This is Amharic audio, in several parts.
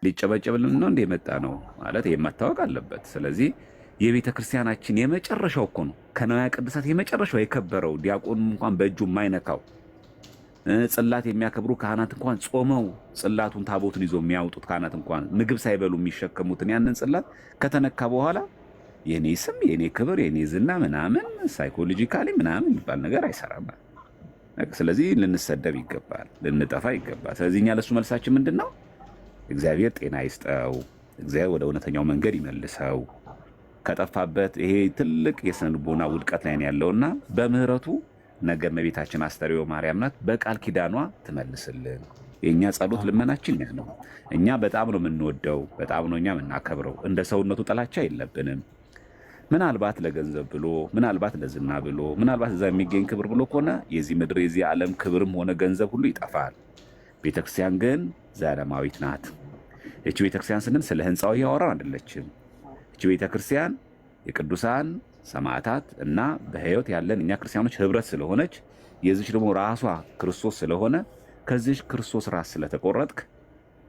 ሊጨበጨብልን ነው እንደ የመጣ ነው ማለት ይሄ መታወቅ አለበት። ስለዚህ የቤተ ክርስቲያናችን የመጨረሻው እኮ ነው ከነዋያ ቅድሳት የመጨረሻው የከበረው ዲያቆን እንኳን በእጁ የማይነካው ጽላት የሚያከብሩ ካህናት እንኳን ጾመው ጽላቱን ታቦቱን ይዞ የሚያወጡት ካህናት እንኳን ምግብ ሳይበሉ የሚሸከሙትን ያንን ጽላት ከተነካ በኋላ የኔ ስም የኔ ክብር የኔ ዝና ምናምን ሳይኮሎጂካሊ ምናምን የሚባል ነገር አይሰራም። ስለዚህ ልንሰደብ ይገባል፣ ልንጠፋ ይገባል። ስለዚህ እኛ ለሱ መልሳችን ምንድን ነው? እግዚአብሔር ጤና ይስጠው፣ እግዚአብሔር ወደ እውነተኛው መንገድ ይመልሰው። ከጠፋበት ይሄ ትልቅ የስነ ልቦና ውድቀት ላይ ያለውና በምህረቱ ነገ እመቤታችን አስተርእዮ ማርያም ናት በቃል ኪዳኗ ትመልስልን። የእኛ ጸሎት ልመናችን ያ ነው። እኛ በጣም ነው የምንወደው፣ በጣም ነው እኛ የምናከብረው። እንደ ሰውነቱ ጥላቻ የለብንም። ምናልባት ለገንዘብ ብሎ ምናልባት ለዝና ብሎ ምናልባት እዛ የሚገኝ ክብር ብሎ ከሆነ የዚህ ምድር የዚህ ዓለም ክብርም ሆነ ገንዘብ ሁሉ ይጠፋል። ቤተክርስቲያን ግን ዘላለማዊት ናት። እቺ ቤተክርስቲያን ስንል ስለ ህንፃው እያወራን አይደለችም። እቺ ቤተክርስቲያን የቅዱሳን ሰማዕታት እና በህይወት ያለን እኛ ክርስቲያኖች ህብረት ስለሆነች የዚች ደግሞ ራሷ ክርስቶስ ስለሆነ ከዚች ክርስቶስ ራስ ስለተቆረጥክ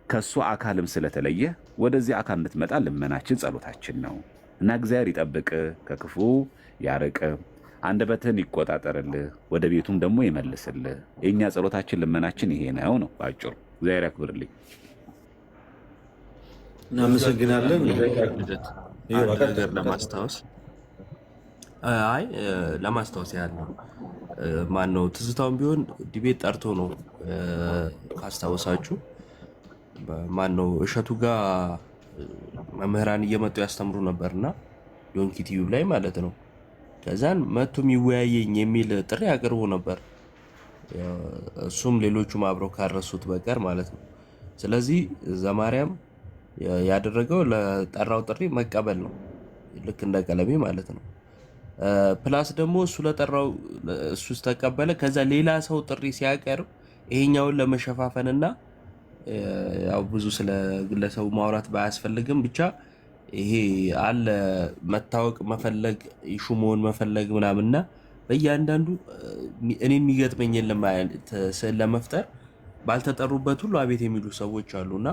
ከሱ አካልም ስለተለየ ወደዚህ አካል እንድትመጣ ልመናችን ጸሎታችን ነው እና እግዚአብሔር ይጠብቅ፣ ከክፉ ያርቅ፣ አንደበትህን ይቆጣጠርልህ፣ ወደ ቤቱም ደግሞ ይመልስልህ። የእኛ ጸሎታችን ልመናችን ይሄ ነው ባጭሩ። እግዚአብሔር ያክብርልኝ። እናመሰግናለን። ነገር ለማስታወስ ለማስታወስ ያህል ነው። ማን ነው ትዝታውን ቢሆን ዲቤት ጠርቶ ነው ካስታወሳችሁ። ማን ነው እሸቱ ጋር መምህራን እየመጡ ያስተምሩ ነበርና ዶንኪ ቲዩብ ላይ ማለት ነው። ከዛን መጥቶ የሚወያየኝ የሚል ጥሪ አቅርቦ ነበር። እሱም ሌሎቹም አብረው ካረሱት በቀር ማለት ነው። ስለዚህ ዘማርያም ያደረገው ለጠራው ጥሪ መቀበል ነው፣ ልክ እንደ ቀለሜ ማለት ነው። ፕላስ ደግሞ እሱ ለጠራው እሱ ተቀበለ። ከዛ ሌላ ሰው ጥሪ ሲያቀርብ ይሄኛውን ለመሸፋፈንና ያው ብዙ ስለ ግለሰቡ ማውራት ባያስፈልግም ብቻ ይሄ አለ መታወቅ መፈለግ ሹሞን መፈለግ ምናምንና በእያንዳንዱ እኔ የሚገጥመኝ የለም ስዕል ለመፍጠር ባልተጠሩበት ሁሉ አቤት የሚሉ ሰዎች አሉና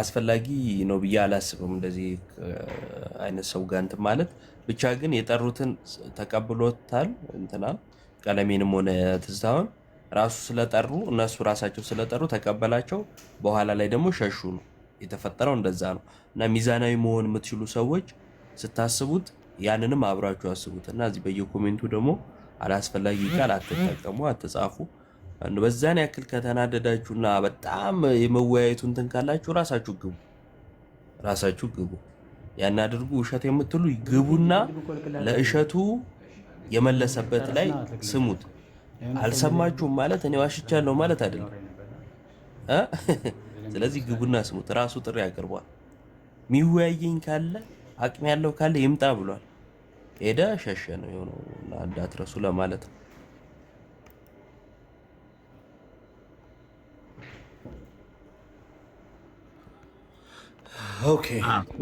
አስፈላጊ ነው ብዬ አላስብም። እንደዚህ አይነት ሰው ጋር እንትን ማለት ብቻ ግን የጠሩትን ተቀብሎታል። እንትና ቀለሜንም ሆነ ትዝታውን ራሱ ስለጠሩ እነሱ ራሳቸው ስለጠሩ ተቀበላቸው። በኋላ ላይ ደግሞ ሸሹ ነው የተፈጠረው። እንደዛ ነው እና ሚዛናዊ መሆን የምትችሉ ሰዎች ስታስቡት ያንንም አብራችሁ አስቡት እና እዚህ በየኮሜንቱ ደግሞ አላስፈላጊ ቃል አትጠቀሙ፣ አትጻፉ። በዛን ያክል ከተናደዳችሁና በጣም የመወያየቱ እንትን ካላችሁ ራሳችሁ ግቡ። ያን አድርጉ። እሸት የምትሉ ግቡና ለእሸቱ የመለሰበት ላይ ስሙት። አልሰማችሁም ማለት እኔ ዋሽቻለሁ ማለት አይደለም። ስለዚህ ግቡና ስሙት። ራሱ ጥሪ ያቀርቧል። ሚወያየኝ ካለ አቅም ያለው ካለ ይምጣ ብሏል። ሄደ ሸሸ ነው የሆነው እና እንዳትረሱ ለማለት ነው። ኦኬ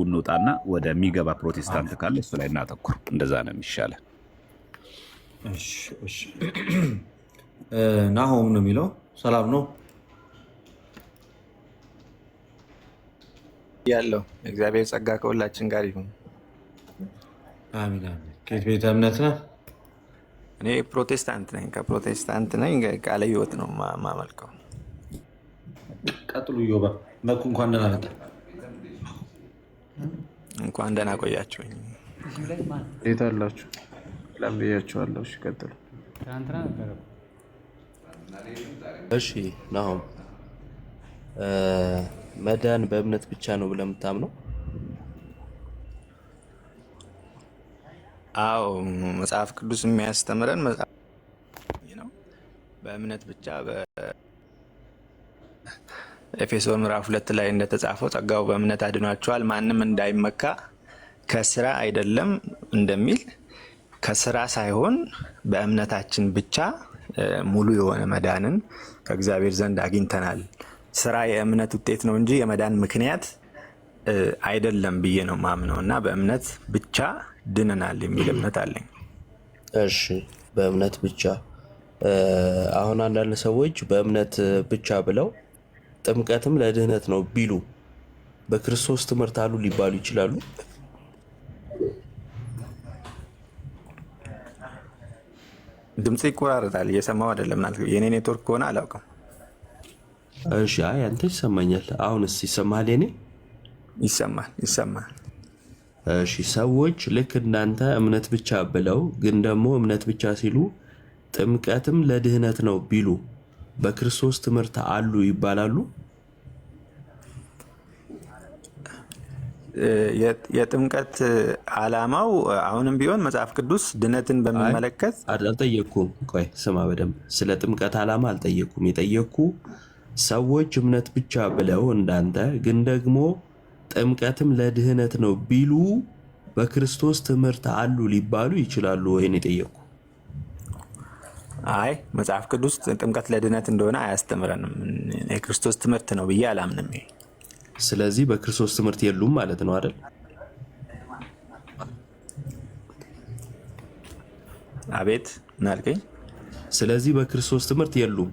እንውጣና ወደሚገባ ፕሮቴስታንት ካለ እሱ ላይ እናተኩር። እንደዛ ነው የሚሻለን። እሺ ናሆም ነው የሚለው። ሰላም ነው ያለው። እግዚአብሔር ጸጋ ከሁላችን ጋር ይሁን። አሚን አሚን። ከየት ቤተ እምነት ነህ? እኔ ፕሮቴስታንት ነኝ። ከፕሮቴስታንት ነኝ። ቃለ ሕይወት ነው ማመልከው። ቀጥሉ። ዮባ መኩ እንኳን ደህና መጣ። እንኳን ደህና ቆያችሁኝ። የት አላችሁ? ለምብያችኋለሁ። እሺ ቀጥሉ። እሺ ናሆም መዳን በእምነት ብቻ ነው ብለህ የምታምነው? አዎ መጽሐፍ ቅዱስ የሚያስተምረን መጽሐፍ ነው በእምነት ብቻ። በኤፌሶን ምዕራፍ 2 ላይ እንደተጻፈው ጸጋው በእምነት አድኗቸዋል ማንም እንዳይመካ ከስራ አይደለም እንደሚል ከስራ ሳይሆን በእምነታችን ብቻ ሙሉ የሆነ መዳንን ከእግዚአብሔር ዘንድ አግኝተናል። ስራ የእምነት ውጤት ነው እንጂ የመዳን ምክንያት አይደለም ብዬ ነው ማምነው እና በእምነት ብቻ ድነናል የሚል እምነት አለኝ። እሺ በእምነት ብቻ። አሁን አንዳንድ ሰዎች በእምነት ብቻ ብለው ጥምቀትም ለድህነት ነው ቢሉ በክርስቶስ ትምህርት አሉ ሊባሉ ይችላሉ? ድምጽ ይቆራረጣል፣ እየሰማው አይደለም። የኔ ኔትወርክ ከሆነ አላውቅም። እሺ፣ አይ አንተ ይሰማኛል። አሁንስ ይሰማል? የኔ ይሰማል። እሺ፣ ሰዎች ልክ እናንተ እምነት ብቻ ብለው ግን ደግሞ እምነት ብቻ ሲሉ ጥምቀትም ለድህነት ነው ቢሉ በክርስቶስ ትምህርት አሉ ይባላሉ? የጥምቀት ዓላማው አሁንም ቢሆን መጽሐፍ ቅዱስ ድነትን በሚመለከት አልጠየቅኩም። ቆይ ስማ በደንብ ስለ ጥምቀት ዓላማ አልጠየቅኩም። የጠየቅኩ ሰዎች እምነት ብቻ ብለው እንዳንተ ግን ደግሞ ጥምቀትም ለድህነት ነው ቢሉ በክርስቶስ ትምህርት አሉ ሊባሉ ይችላሉ ወይን? የጠየቅኩ አይ መጽሐፍ ቅዱስ ጥምቀት ለድህነት እንደሆነ አያስተምረንም። የክርስቶስ ትምህርት ነው ብዬ አላምንም። ስለዚህ በክርስቶስ ትምህርት የሉም ማለት ነው አይደል? አቤት ምን አልከኝ? ስለዚህ በክርስቶስ ትምህርት የሉም።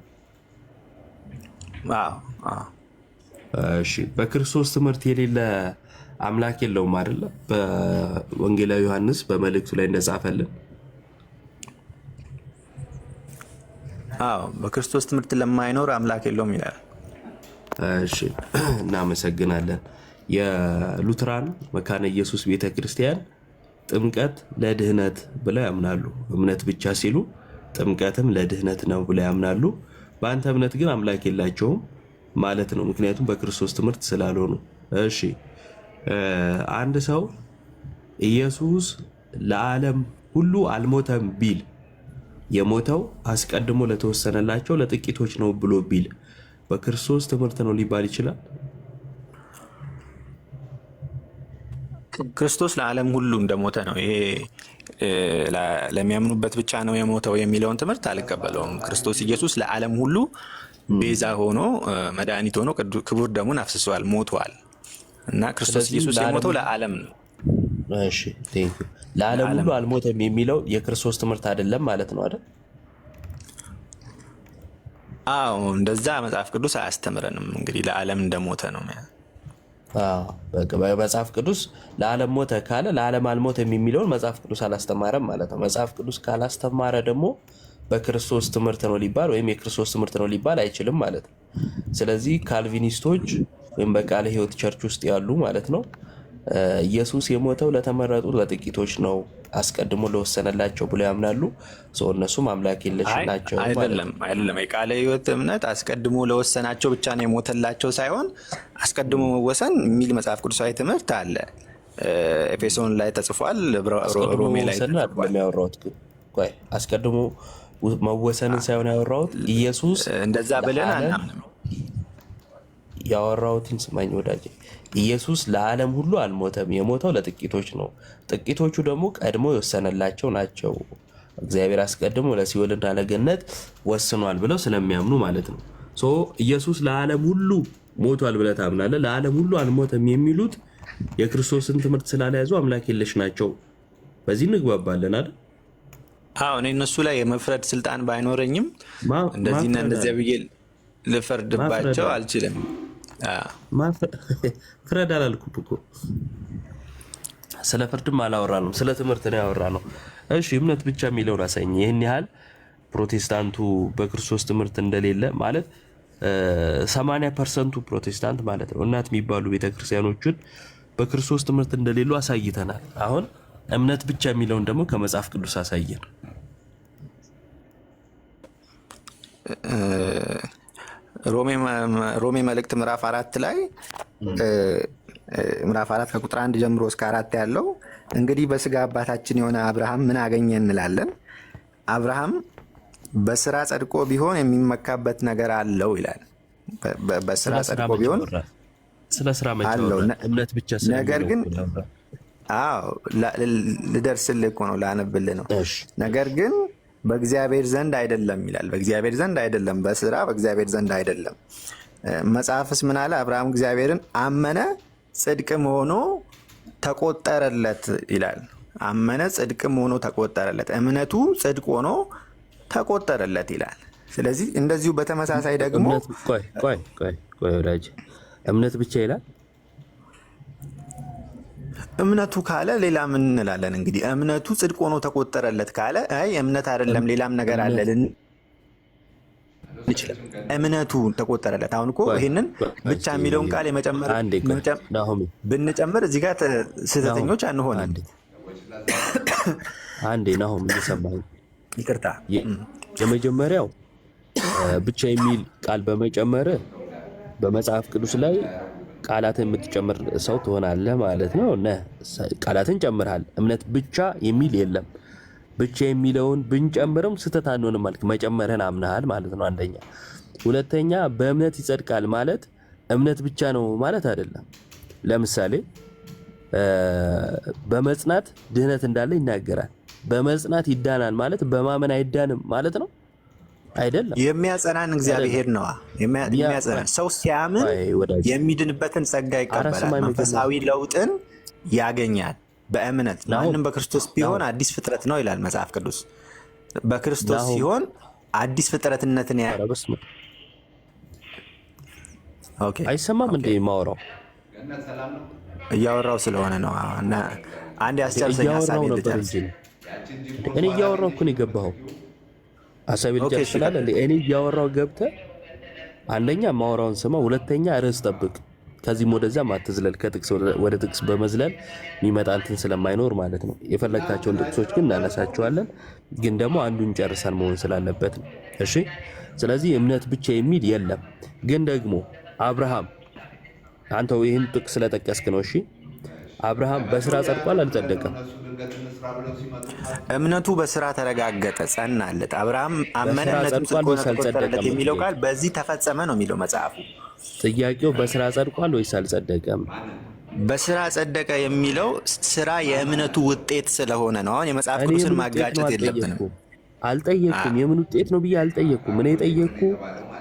እሺ፣ በክርስቶስ ትምህርት የሌለ አምላክ የለውም አይደለ? በወንጌላዊ ዮሐንስ በመልእክቱ ላይ እንደጻፈልን በክርስቶስ ትምህርት ለማይኖር አምላክ የለውም ይላል። እሺ፣ እናመሰግናለን። የሉትራን መካነ ኢየሱስ ቤተክርስቲያን ጥምቀት ለድህነት ብለው ያምናሉ። እምነት ብቻ ሲሉ ጥምቀትም ለድህነት ነው ብለው ያምናሉ። በአንተ እምነት ግን አምላክ የላቸውም ማለት ነው፣ ምክንያቱም በክርስቶስ ትምህርት ስላልሆኑ። እሺ፣ አንድ ሰው ኢየሱስ ለዓለም ሁሉ አልሞተም ቢል የሞተው አስቀድሞ ለተወሰነላቸው ለጥቂቶች ነው ብሎ ቢል በክርስቶስ ትምህርት ነው ሊባል ይችላል? ክርስቶስ ለዓለም ሁሉ እንደሞተ ነው። ይሄ ለሚያምኑበት ብቻ ነው የሞተው የሚለውን ትምህርት አልቀበለውም። ክርስቶስ ኢየሱስ ለዓለም ሁሉ ቤዛ ሆኖ መድኃኒት ሆኖ ክቡር ደሙን አፍስሷል፣ ሞቷል እና ክርስቶስ ኢየሱስ የሞተው ለዓለም ነው። እሺ፣ ለዓለም ሁሉ አልሞተም የሚለው የክርስቶስ ትምህርት አይደለም ማለት ነው አይደል? አዎ እንደዛ መጽሐፍ ቅዱስ አያስተምረንም። እንግዲህ ለዓለም እንደሞተ ነው። መጽሐፍ ቅዱስ ለዓለም ሞተ ካለ ለዓለም አልሞተም የሚለውን መጽሐፍ ቅዱስ አላስተማረም ማለት ነው። መጽሐፍ ቅዱስ ካላስተማረ ደግሞ በክርስቶስ ትምህርት ነው ሊባል ወይም የክርስቶስ ትምህርት ነው ሊባል አይችልም ማለት ነው። ስለዚህ ካልቪኒስቶች ወይም በቃለ ሕይወት ቸርች ውስጥ ያሉ ማለት ነው ኢየሱስ የሞተው ለተመረጡ ለጥቂቶች ነው አስቀድሞ ለወሰነላቸው ብለው ያምናሉ። እነሱም አምላክ የለሽ ናቸው። አይደለም። የቃለ ሕይወት እምነት አስቀድሞ ለወሰናቸው ብቻ ነው የሞተላቸው ሳይሆን አስቀድሞ መወሰን የሚል መጽሐፍ ቅዱሳዊ ትምህርት አለ። ኤፌሶን ላይ ተጽፏል፣ ሮሜ ላይ ተጽፏል። አስቀድሞ መወሰንን ሳይሆን ያወራሁት ኢየሱስ እንደዛ ብለን አናምንም። ያወራሁትን ስማኝ ወዳጄ። ኢየሱስ ለዓለም ሁሉ አልሞተም፣ የሞተው ለጥቂቶች ነው። ጥቂቶቹ ደግሞ ቀድሞ የወሰነላቸው ናቸው። እግዚአብሔር አስቀድሞ ለሲኦልና ለገነት ወስኗል ብለው ስለሚያምኑ ማለት ነው። ኢየሱስ ለዓለም ሁሉ ሞቷል ብለህ ታምናለህ። ለዓለም ሁሉ አልሞተም የሚሉት የክርስቶስን ትምህርት ስላልያዙ አምላክ የለሽ ናቸው። በዚህ እንግባባለን አይደል? እኔ እነሱ ላይ የመፍረድ ስልጣን ባይኖረኝም እንደዚህና እንደዚያ ብዬ ልፈርድባቸው አልችልም። ፍረድ አላልኩም እኮ። ስለ ፍርድም አላወራንም፣ ስለ ትምህርት ነው ያወራነው። እሺ፣ እምነት ብቻ የሚለውን አሳኝ። ይህን ያህል ፕሮቴስታንቱ በክርስቶስ ትምህርት እንደሌለ ማለት 80% ፕሮቴስታንት ማለት ነው እናት የሚባሉ ቤተክርስቲያኖችን በክርስቶስ ትምህርት እንደሌሉ አሳይተናል። አሁን እምነት ብቻ የሚለውን ደግሞ ከመጽሐፍ ቅዱስ አሳየን። ሮሜ መልእክት ምዕራፍ 4 ላይ ምዕራፍ 4 ከቁጥር 1 ጀምሮ እስከ 4 ያለው እንግዲህ በስጋ አባታችን የሆነ አብርሃም ምን አገኘ እንላለን? አብርሃም በስራ ጸድቆ ቢሆን የሚመካበት ነገር አለው ይላል። በስራ ጸድቆ ቢሆን ስለ ስራ አለው። እምነት ብቻ ነገር ግን ልደርስልህ እኮ ነው፣ ላነብልህ ነው። ነገር ግን በእግዚአብሔር ዘንድ አይደለም ይላል። በእግዚአብሔር ዘንድ አይደለም፣ በስራ በእግዚአብሔር ዘንድ አይደለም። መጽሐፍስ ምን አለ? አብርሃም እግዚአብሔርን አመነ ጽድቅም ሆኖ ተቆጠረለት ይላል። አመነ ጽድቅም ሆኖ ተቆጠረለት፣ እምነቱ ጽድቅ ሆኖ ተቆጠረለት ይላል። ስለዚህ እንደዚሁ በተመሳሳይ ደግሞ ቆይ ወዳጅ እምነት ብቻ ይላል። እምነቱ ካለ ሌላ ምን እንላለን? እንግዲህ እምነቱ ጽድቅ ሆኖ ተቆጠረለት ካለ አይ እምነት አይደለም ሌላም ነገር አለ ይችላል። እምነቱ ተቆጠረለት። አሁን እኮ ይሄንን ብቻ የሚለውን ቃል የመጨመር ብንጨምር እዚህ ጋር ስህተተኞች አንሆንም። አንዴ ናሆም እየሰማኸኝ? ይቅርታ። የመጀመሪያው ብቻ የሚል ቃል በመጨመር በመጽሐፍ ቅዱስ ላይ ቃላትን የምትጨምር ሰው ትሆናለህ ማለት ነው። ቃላትን ጨምርሃል። እምነት ብቻ የሚል የለም። ብቻ የሚለውን ብንጨምርም ስህተት አንሆንም ማለት መጨመርህን አምነሃል ማለት ነው። አንደኛ። ሁለተኛ በእምነት ይጸድቃል ማለት እምነት ብቻ ነው ማለት አይደለም። ለምሳሌ በመጽናት ድህነት እንዳለ ይናገራል። በመጽናት ይዳናል ማለት በማመን አይዳንም ማለት ነው አይደለም። የሚያጸናን እግዚአብሔር ነዋ። የሚያጸናን ሰው ሲያምን የሚድንበትን ጸጋ ይቀበላል። መንፈሳዊ ለውጥን ያገኛል በእምነት። ማንም በክርስቶስ ቢሆን አዲስ ፍጥረት ነው ይላል መጽሐፍ ቅዱስ። በክርስቶስ ሲሆን አዲስ ፍጥረትነትን አይሰማም እንዴ? ማውራው እያወራው ስለሆነ ነው። አንድ ያስጨርሰኝ ሀሳቤ ልጨርስ። እኔ እያወራው እኮ ነው የገባኸው። ሀሳቤ ልጨርስ ስላለ እኔ እያወራው ገብተህ አንደኛ ማውራውን ስማ፣ ሁለተኛ ርዕስ ጠብቅ። ከዚህም ወደዛም አትዝለል። ከጥቅስ ወደ ጥቅስ በመዝለል የሚመጣ እንትን ስለማይኖር ማለት ነው። የፈለግታቸውን ጥቅሶች ግን እናነሳቸዋለን፣ ግን ደግሞ አንዱን ጨርሰን መሆን ስላለበት ነው። እሺ። ስለዚህ እምነት ብቻ የሚል የለም። ግን ደግሞ አብርሃም አንተው ይህን ጥቅስ ስለጠቀስክ ነው። እሺ። አብርሃም በስራ ጸድቋል አልጸደቀም? እምነቱ በስራ ተረጋገጠ፣ ጸናለት። አብርሃም አመነ፣ እምነቱም ጽድቅ ሆኖ ተቆጠረለት የሚለው ቃል በዚህ ተፈጸመ ነው የሚለው መጽሐፉ። ጥያቄው በስራ ጸድቋል ወይስ አልጸደቀም? በስራ ጸደቀ የሚለው ስራ የእምነቱ ውጤት ስለሆነ ነው። አሁን የመጽሐፍ ቅዱስን ማጋጨት የለብንም። አልጠየኩም። የምን ውጤት ነው ብዬ አልጠየኩም። እኔ የጠየኩ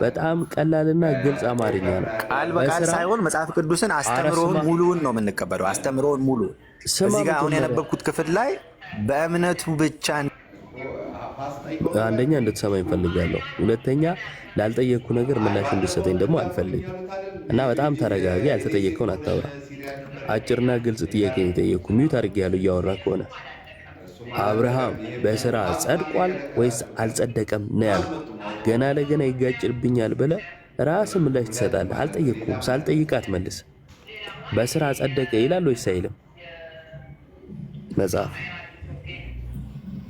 በጣም ቀላልና ግልጽ አማርኛ ነው። ቃል በቃል ሳይሆን መጽሐፍ ቅዱስን አስተምሮውን ሙሉውን ነው የምንቀበለው። አስተምሮውን ሙሉ እዚህ ጋር አሁን ያነበብኩት ክፍል ላይ በእምነቱ ብቻ አንደኛ እንድትሰማኝ እፈልጋለሁ። ሁለተኛ ላልጠየቅኩ ነገር ምላሽ እንድትሰጠኝ ደግሞ አልፈልግም። እና በጣም ተረጋጊ። ያልተጠየቀውን አታውራ። አጭርና ግልጽ ጥያቄ ነው የጠየቅኩ። ሚዩት አድርጌያለሁ እያወራ ከሆነ። አብርሃም በስራ ጸድቋል ወይስ አልጸደቀም ነው ያልኩ። ገና ለገና ይጋጭልብኛል ብለህ ራስህ ምላሽ ትሰጣለህ። አልጠየቅኩም። ሳልጠይቅ አትመልስ። በስራ ጸደቀ ይላል ወይስ አይልም መጽሐፍ?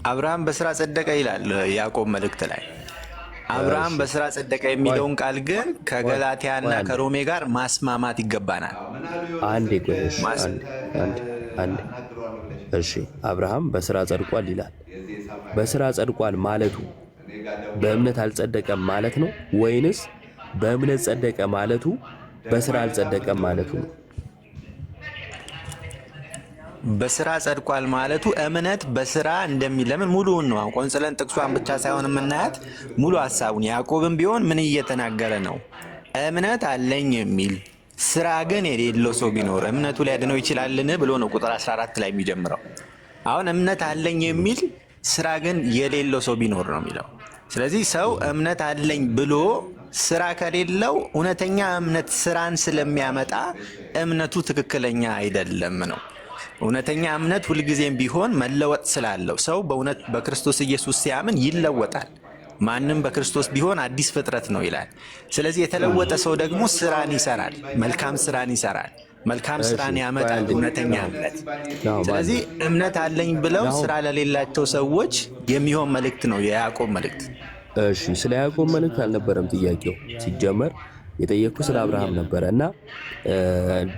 አብርሃም በስራ ጸደቀ ይላል ያዕቆብ መልእክት ላይ። አብርሃም በስራ ጸደቀ የሚለውን ቃል ግን ከገላትያና ከሮሜ ጋር ማስማማት ይገባናል። አንዴ ቆይሽ፣ አንዴ እሺ። አብርሃም በስራ ጸድቋል ይላል። በስራ ጸድቋል ማለቱ በእምነት አልጸደቀም ማለት ነው ወይንስ በእምነት ጸደቀ ማለቱ በስራ አልጸደቀም ማለቱ ነው? በስራ ጸድቋል ማለቱ እምነት በስራ እንደሚለምን ሙሉውን ነው። ቆንጽለን ጥቅሷን ብቻ ሳይሆን የምናያት ሙሉ ሀሳቡን። ያዕቆብም ቢሆን ምን እየተናገረ ነው? እምነት አለኝ የሚል ስራ ግን የሌለው ሰው ቢኖር እምነቱ ሊያድነው ይችላልን ብሎ ነው ቁጥር 14 ላይ የሚጀምረው። አሁን እምነት አለኝ የሚል ስራ ግን የሌለው ሰው ቢኖር ነው የሚለው። ስለዚህ ሰው እምነት አለኝ ብሎ ስራ ከሌለው እውነተኛ እምነት ስራን ስለሚያመጣ እምነቱ ትክክለኛ አይደለም ነው። እውነተኛ እምነት ሁልጊዜም ቢሆን መለወጥ ስላለው ሰው በእውነት በክርስቶስ ኢየሱስ ሲያምን ይለወጣል። ማንም በክርስቶስ ቢሆን አዲስ ፍጥረት ነው ይላል። ስለዚህ የተለወጠ ሰው ደግሞ ስራን ይሰራል፣ መልካም ስራን ይሰራል፣ መልካም ስራን ያመጣል፣ እውነተኛ እምነት። ስለዚህ እምነት አለኝ ብለው ስራ ለሌላቸው ሰዎች የሚሆን መልእክት ነው የያዕቆብ መልእክት። እሺ፣ ስለ ያዕቆብ መልእክት አልነበረም ጥያቄው። ሲጀመር የጠየቅኩ ስለ አብርሃም ነበረ እና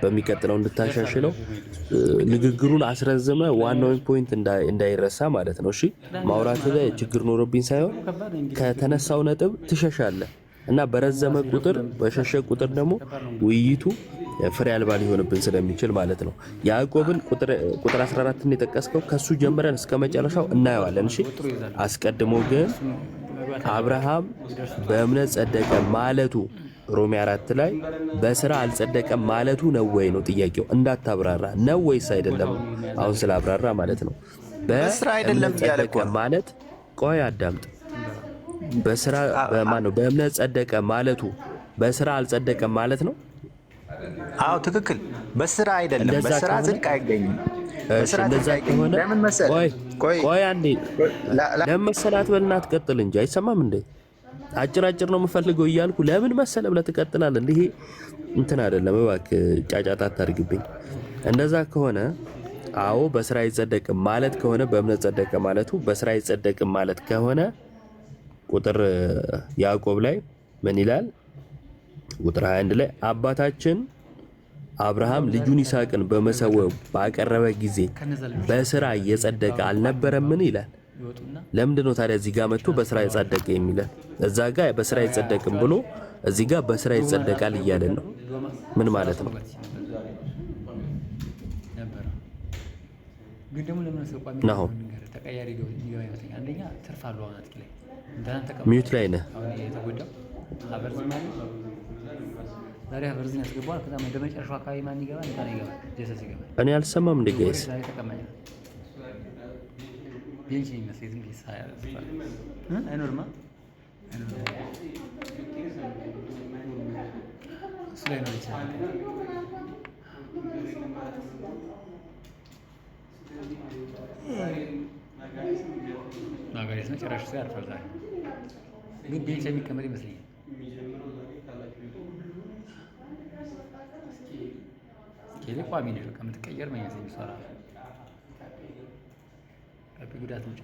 በሚቀጥለው እንድታሻሽለው ንግግሩን አስረዝመ ዋናውን ፖይንት እንዳይረሳ ማለት ነው። እሺ፣ ማውራት ላይ ችግር ኖሮብኝ ሳይሆን ከተነሳው ነጥብ ትሸሻለህ እና በረዘመ ቁጥር በሸሸ ቁጥር ደግሞ ውይይቱ ፍሬ አልባ ሊሆንብን ስለሚችል ማለት ነው። ያዕቆብን ቁጥር 14ን የጠቀስከው ከሱ ጀምረን እስከ መጨረሻው እናየዋለን። እሺ፣ አስቀድሞ ግን አብርሃም በእምነት ጸደቀ ማለቱ ሮሜ 4 ላይ በስራ አልጸደቀም ማለቱ ነው ወይ ነው ጥያቄው። እንዳታብራራ ነው ወይስ አይደለም? አሁን ስላብራራ ማለት ነው። በስራ አይደለም ጸደቀ ማለት ቆይ አዳምጥ። በስራ በማን ነው በእምነት ጸደቀ ማለቱ በስራ አልጸደቀም ማለት ነው። አዎ ትክክል። በስራ አይደለም፣ በስራ ጽድቅ አይገኝም። እንደዛ ከሆነ ለምን መሰለህ? ቆይ አንዴ ለምን መሰለህ አትበልና ትቀጥል እንጂ አይሰማም እንዴ? አጭር ነው የምፈልገው እያልኩ ለምን መሰለህ ብለህ ትቀጥላለህ። ይሄ እንትን አይደለም፣ እባክህ ጫጫታ አታድርግብኝ። እንደዛ ከሆነ አዎ በስራ አይጸደቅም ማለት ከሆነ በእምነት ጸደቀ ማለቱ በስራ አይጸደቅም ማለት ከሆነ ቁጥር ያዕቆብ ላይ ምን ይላል? ቁጥር 21 ላይ አባታችን አብርሃም ልጁን ይስሐቅን በመሰዊያው ባቀረበ ጊዜ በስራ እየጸደቀ አልነበረምን ይላል። ለምንድን ነው ታዲያ እዚህ ጋር መጥቶ በስራ ይጸደቅ የሚለን? እዛ ጋር በስራ አይጸደቅም ብሎ እዚህ ጋር በስራ ይጸደቃል እያለን ነው። ምን ማለት ነው? ሚዩት ላይ ነህ። እኔ አልሰማም እንደ ጋይስ ግን ቤንች የሚቀመጥ ይመስለኛል። ኬሌ ቋሚ ነው ከምትቀየር መኛት የሚሰራ ጉዳት ነው።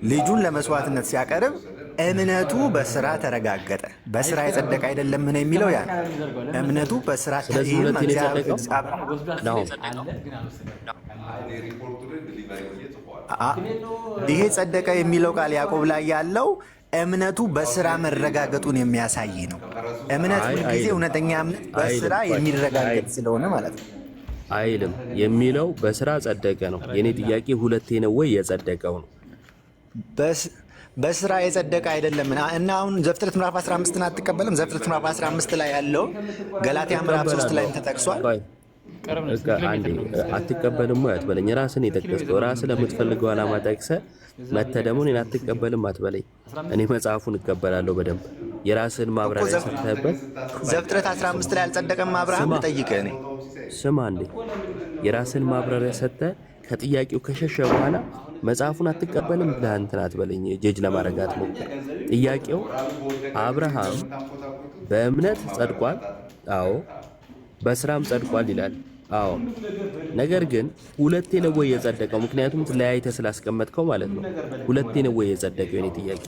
ልጁን ለመስዋዕትነት ሲያቀርብ እምነቱ በስራ ተረጋገጠ። በስራ የጸደቀ አይደለም ምን የሚለው ያ እምነቱ በስራ ይሄ ጸደቀ የሚለው ቃል ያዕቆብ ላይ ያለው እምነቱ በስራ መረጋገጡን የሚያሳይ ነው። እምነት ሁልጊዜ እውነተኛ እምነት በስራ የሚረጋገጥ ስለሆነ ማለት ነው አይልም። የሚለው በስራ ጸደቀ ነው። የኔ ጥያቄ ሁለቴ ነው ወይ የጸደቀው ነው? በስራ የጸደቀ አይደለም እና አሁን ዘፍጥረት ምዕራፍ 15ን አትቀበልም? ዘፍጥረት ምዕራፍ 15 ላይ ያለው ገላትያ ምዕራፍ 3 ላይ ተጠቅሷል። አትቀበልም ወይ አትበለኝ። ራስን የጠቀስከው ራስህ ለምትፈልገው ዓላማ ጠቅሰህ መተህ ደግሞ እኔን አትቀበልም አትበለኝ። እኔ መጽሐፉን እቀበላለሁ በደንብ የራስህን ማብራሪያ ሰጥተህበት። ዘፍጥረት 15 ላይ አልጸደቀም አብርሃም ልጠይቅህ እኔ ስማ እንዴ የራስህን ማብራሪያ ሰጥተህ ከጥያቄው ከሸሸ በኋላ መጽሐፉን አትቀበልም ብለህ እንትን አትበለኝ። ጀጅ ለማድረግ አትሞክር። ጥያቄው አብርሃም በእምነት ጸድቋል፣ አዎ በስራም ጸድቋል ይላል። አዎ ነገር ግን ሁለቴ ነው ወይ የጸደቀው? ምክንያቱም ለያይተህ ስላስቀመጥከው ማለት ነው። ሁለቴ ነው ወይ የጸደቀው? የኔ ጥያቄ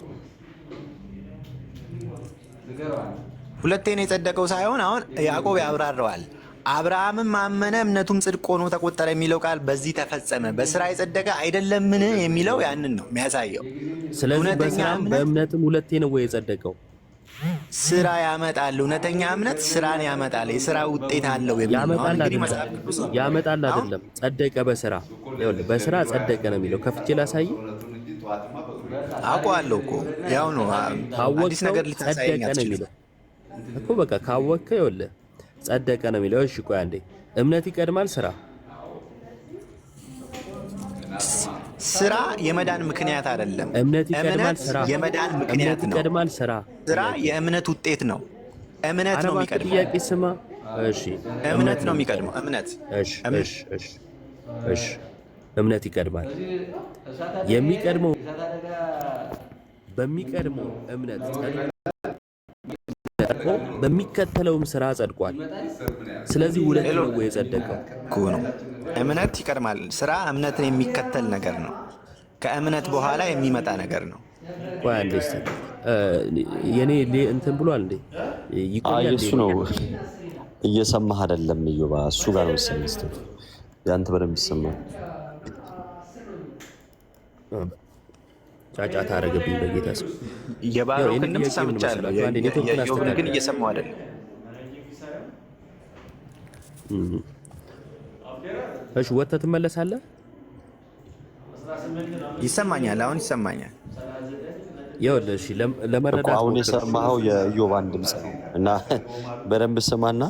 ሁለቴ ነው የጸደቀው ሳይሆን አሁን ያዕቆብ ያብራረዋል። አብርሃምም አመነ እምነቱም ጽድቅ ሆኖ ተቆጠረ የሚለው ቃል በዚህ ተፈጸመ። በስራ የጸደቀ አይደለምን የሚለው ያንን ነው የሚያሳየው። ስለዚህ በስራም በእምነትም ሁለቴ ነው ወይ የጸደቀው? ስራ ያመጣል። እውነተኛ እምነት ስራን ያመጣል። የስራ ውጤት አለው። ያመጣል አይደለም ጸደቀ በስራ ይኸውልህ፣ በስራ ጸደቀ ነው የሚለው። ከፍቼ ላሳይ። አውቀዋለሁ እኮ ያው ነው። አዲስ ነገር ልታሳየኝ ነው የሚለው እኮ በቃ ካወቅከው ይኸውልህ ጸደቀ ነው የሚለው። እሺ ቆይ አንዴ፣ እምነት ይቀድማል ስራ? ስራ የመዳን ምክንያት አይደለም። እምነት ይቀድማል ስራ? የመዳን ምክንያት ነው። ይቀድማል ስራ? ስራ የእምነት ውጤት ነው። እምነት ነው የሚቀድመው። ጥያቄ ስማ። እሺ እምነት ነው የሚቀድመው። እምነት እሺ እምነት ይቀድማል። የሚቀድመው በሚቀድመው እምነት ጸድቆ በሚከተለውም ስራ ጸድቋል። ስለዚህ ሁለት ነው ወይ የጸደቀው? ነው እምነት ይቀድማል ስራ። እምነትን የሚከተል ነገር ነው። ከእምነት በኋላ የሚመጣ ነገር ነው። ቆይ አንዴ እስኪ የኔ እንትን ብሏል እንዴ? ይቆያል። እሱ ነው እየሰማህ አይደለም እዮባ፣ እሱ ጋር ነው መሰለኝ። ያንተ በደንብ ይሰማል። ጫጫታ አደረገብኝ በጌታ ስም። የባሮክን ድምፅ ሰምቻለሁ፣ የዮብን ግን እየሰማሁ አይደለም። እሺ ወጥተህ ትመለሳለህ? ይሰማኛል፣ አሁን ይሰማኛል። ይኸውልህ እሺ፣ ለመረዳት አሁን ሞክር። የሰማኸው የኢዮባን ድምፅ ነው እና በደንብ ስማና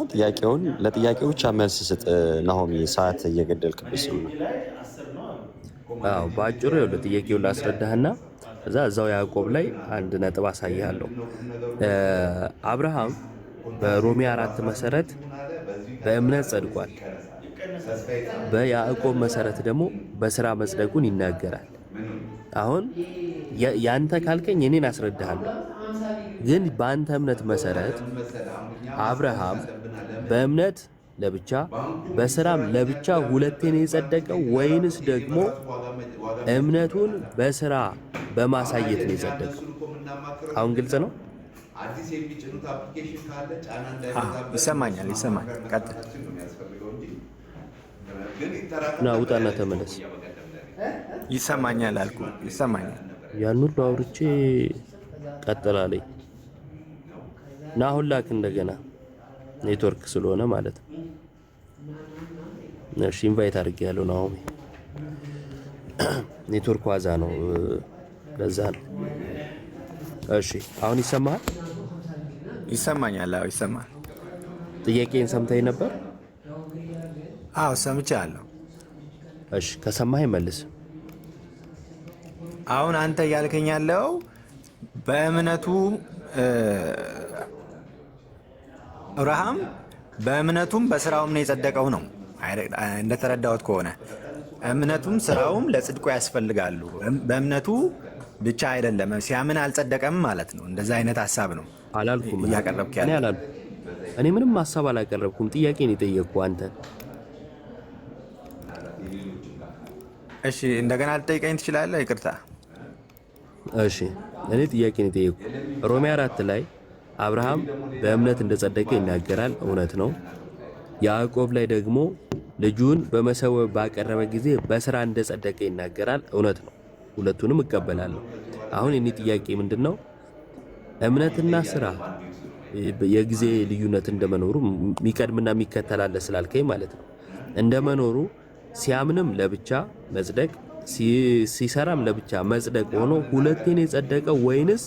ለጥያቄው ብቻ መልስ ስጥ። ናሆሚ ሰዓት እየገደልክብህ ስለሆነ በአጭሩ ይኸውልህ ጥያቄውን ላስረዳህና እዛው ያዕቆብ ላይ አንድ ነጥብ አሳይሃለሁ። አብርሃም በሮሜ 4 መሰረት በእምነት ጸድቋል። በያዕቆብ መሰረት ደግሞ በስራ መጽደቁን ይናገራል። አሁን ያንተ ካልከኝ እኔን አስረዳሃለሁ። ግን በአንተ እምነት መሰረት አብርሃም በእምነት ለብቻ በስራም ለብቻ ሁለቴ ነው የጸደቀው ወይንስ ደግሞ እምነቱን በስራ በማሳየት ነው የጸደቀው? አሁን ግልጽ ነው። ይሰማኛል። ቀጥል። ና ውጣና ተመለስ። ይሰማኛል አልኩ። ይሰማኛል። ያን ሁሉ አውርቼ ቀጥላለኝ እና አሁን ላክ እንደገና ኔትወርክ ስለሆነ ማለት ነው። እሺ ኢንቫይት አድርጌያለሁ ነው። ኔትወርክ ዋዛ ነው፣ ለዛ ነው። እሺ አሁን ይሰማሃል? ይሰማኛል። አዎ ይሰማል። ጥያቄን ሰምተኸኝ ነበር? አዎ ሰምቻለሁ። እሺ ከሰማኸኝ መልስ። አሁን አንተ እያልከኝ ያለው በእምነቱ አብርሃም በእምነቱም በስራውም ነው የጸደቀው ነው እንደተረዳሁት ከሆነ እምነቱም ስራውም ለጽድቁ ያስፈልጋሉ። በእምነቱ ብቻ አይደለም፣ ሲያምን አልጸደቀም ማለት ነው። እንደዛ አይነት ሀሳብ ነው አላልኩም እያቀረብክ ያለ። እኔ ምንም ሀሳብ አላቀረብኩም። ጥያቄን የጠየቅኩህ አንተ። እሺ እንደገና ልጠይቀኝ ትችላለህ? ይቅርታ። እሺ እኔ ጥያቄን የጠየቅኩህ ሮሜ 4 ላይ አብርሃም በእምነት እንደጸደቀ ይናገራል፣ እውነት ነው። ያዕቆብ ላይ ደግሞ ልጁን በመሰዊያው ባቀረበ ጊዜ በስራ እንደጸደቀ ይናገራል፣ እውነት ነው። ሁለቱንም እቀበላለሁ። አሁን የኔ ጥያቄ ምንድነው? እምነትና ስራ የጊዜ ልዩነት እንደመኖሩ የሚቀድምና የሚከተላለ ስላልከኝ ማለት ነው። እንደመኖሩ ሲያምንም ለብቻ መጽደቅ ሲሰራም ለብቻ መጽደቅ ሆኖ ሁለቴን የጸደቀው ወይንስ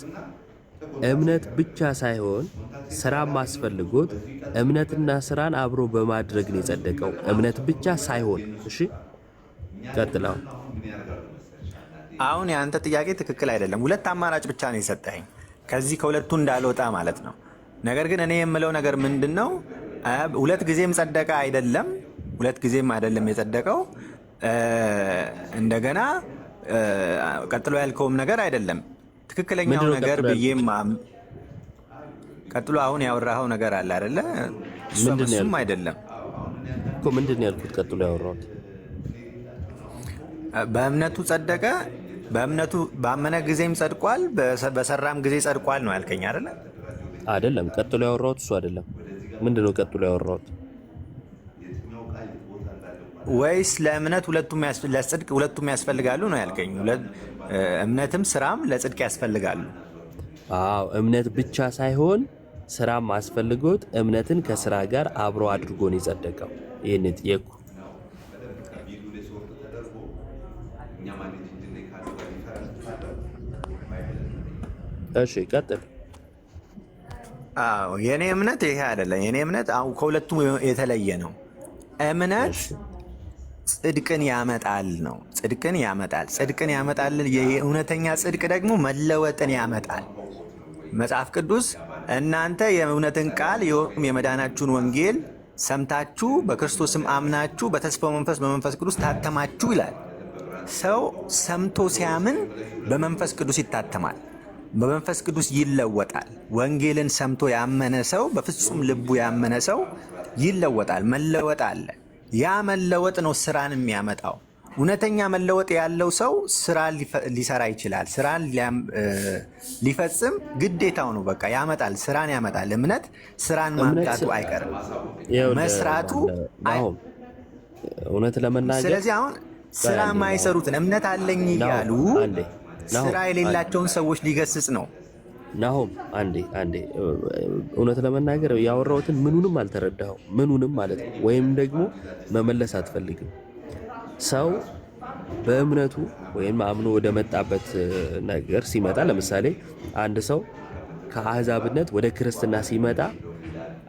እምነት ብቻ ሳይሆን ስራም አስፈልጎት እምነትና ስራን አብሮ በማድረግ ነው የጸደቀው? እምነት ብቻ ሳይሆን። እሺ ቀጥለው። አሁን የአንተ ጥያቄ ትክክል አይደለም። ሁለት አማራጭ ብቻ ነው የሰጠኸኝ ከዚህ ከሁለቱ እንዳልወጣ ማለት ነው። ነገር ግን እኔ የምለው ነገር ምንድን ነው? ሁለት ጊዜም ጸደቀ አይደለም፣ ሁለት ጊዜም አይደለም የጸደቀው። እንደገና ቀጥሎ ያልከውም ነገር አይደለም ትክክለኛው ነገር ብዬም ቀጥሎ አሁን ያወራኸው ነገር አለ አይደለ? እሱም አይደለም እኮ። ምንድን ነው ያልኩት? ቀጥሎ ያወራሁት በእምነቱ ጸደቀ፣ በእምነቱ ባመነ ጊዜም ጸድቋል፣ በሰራም ጊዜ ጸድቋል ነው ያልከኝ አይደለ? አይደለም። ቀጥሎ ያወራሁት እሱ አይደለም። ምንድን ነው ቀጥሎ ያወራሁት? ወይስ ለእምነት ለጽድቅ ሁለቱም ያስፈልጋሉ ነው ያልከኝ? እምነትም ስራም ለጽድቅ ያስፈልጋሉ። አዎ እምነት ብቻ ሳይሆን ስራም አስፈልጎት እምነትን ከስራ ጋር አብሮ አድርጎ ነው የጸደቀው። ይህን ጥየቁ። እሺ ቀጥል። አዎ የኔ እምነት ይሄ አይደለም። የኔ እምነት ከሁለቱም የተለየ ነው። እምነት ጽድቅን ያመጣል ነው። ጽድቅን ያመጣል። ጽድቅን ያመጣል። የእውነተኛ ጽድቅ ደግሞ መለወጥን ያመጣል። መጽሐፍ ቅዱስ እናንተ የእውነትን ቃል የመዳናችሁን ወንጌል ሰምታችሁ በክርስቶስም አምናችሁ በተስፋው መንፈስ በመንፈስ ቅዱስ ታተማችሁ ይላል። ሰው ሰምቶ ሲያምን በመንፈስ ቅዱስ ይታተማል፣ በመንፈስ ቅዱስ ይለወጣል። ወንጌልን ሰምቶ ያመነ ሰው፣ በፍጹም ልቡ ያመነ ሰው ይለወጣል። መለወጥ አለ። ያ መለወጥ ነው ስራን የሚያመጣው። እውነተኛ መለወጥ ያለው ሰው ስራ ሊሰራ ይችላል። ስራን ሊፈጽም ግዴታው ነው። በቃ ያመጣል፣ ስራን ያመጣል። እምነት ስራን ማምጣቱ አይቀርም፣ መስራቱ። እውነት ለመናገር ስለዚህ አሁን ስራ የማይሰሩትን እምነት አለኝ እያሉ ስራ የሌላቸውን ሰዎች ሊገስጽ ነው። ናሆም አንዴ እውነት ለመናገር ያወራሁትን ምኑንም አልተረዳኸው። ምኑንም ማለት ነው። ወይም ደግሞ መመለስ አትፈልግም። ሰው በእምነቱ ወይም አምኖ ወደ መጣበት ነገር ሲመጣ፣ ለምሳሌ አንድ ሰው ከአህዛብነት ወደ ክርስትና ሲመጣ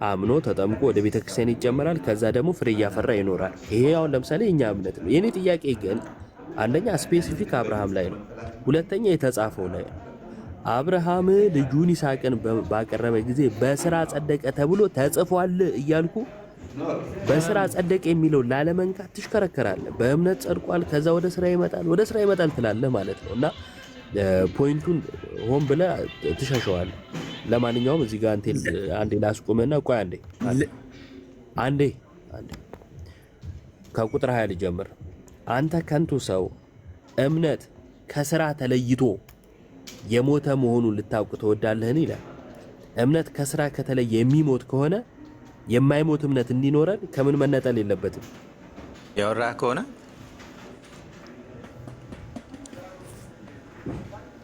አምኖ ተጠምቆ ወደ ቤተክርስቲያን ይጨመራል። ከዛ ደግሞ ፍሬ እያፈራ ይኖራል። ይሄ አሁን ለምሳሌ የኛ እምነት ነው። የኔ ጥያቄ ግን አንደኛ ስፔሲፊክ አብርሃም ላይ ነው፣ ሁለተኛ የተጻፈው ላይ ነው። አብርሃም ልጁን ይስሐቅን ባቀረበ ጊዜ በስራ ጸደቀ ተብሎ ተጽፏል እያልኩ በስራ ጸደቀ የሚለው ላለመንካት ትሽከረከራለህ። በእምነት ጸድቋል፣ ከዛ ወደ ስራ ይመጣል ትላለህ ማለት ነው። እና ፖይንቱን ሆን ብለህ ትሸሸዋለህ። ለማንኛውም እዚህ ጋር አንዴ ላስቁምና ቆይ አንዴ ከቁጥር 20 ልጀምር። አንተ ከንቱ ሰው እምነት ከስራ ተለይቶ የሞተ መሆኑን ልታውቅ ትወዳለህን? ይላል። እምነት ከስራ ከተለየ የሚሞት ከሆነ የማይሞት እምነት እንዲኖረን ከምን መነጠል የለበትም? ያወራ ከሆነ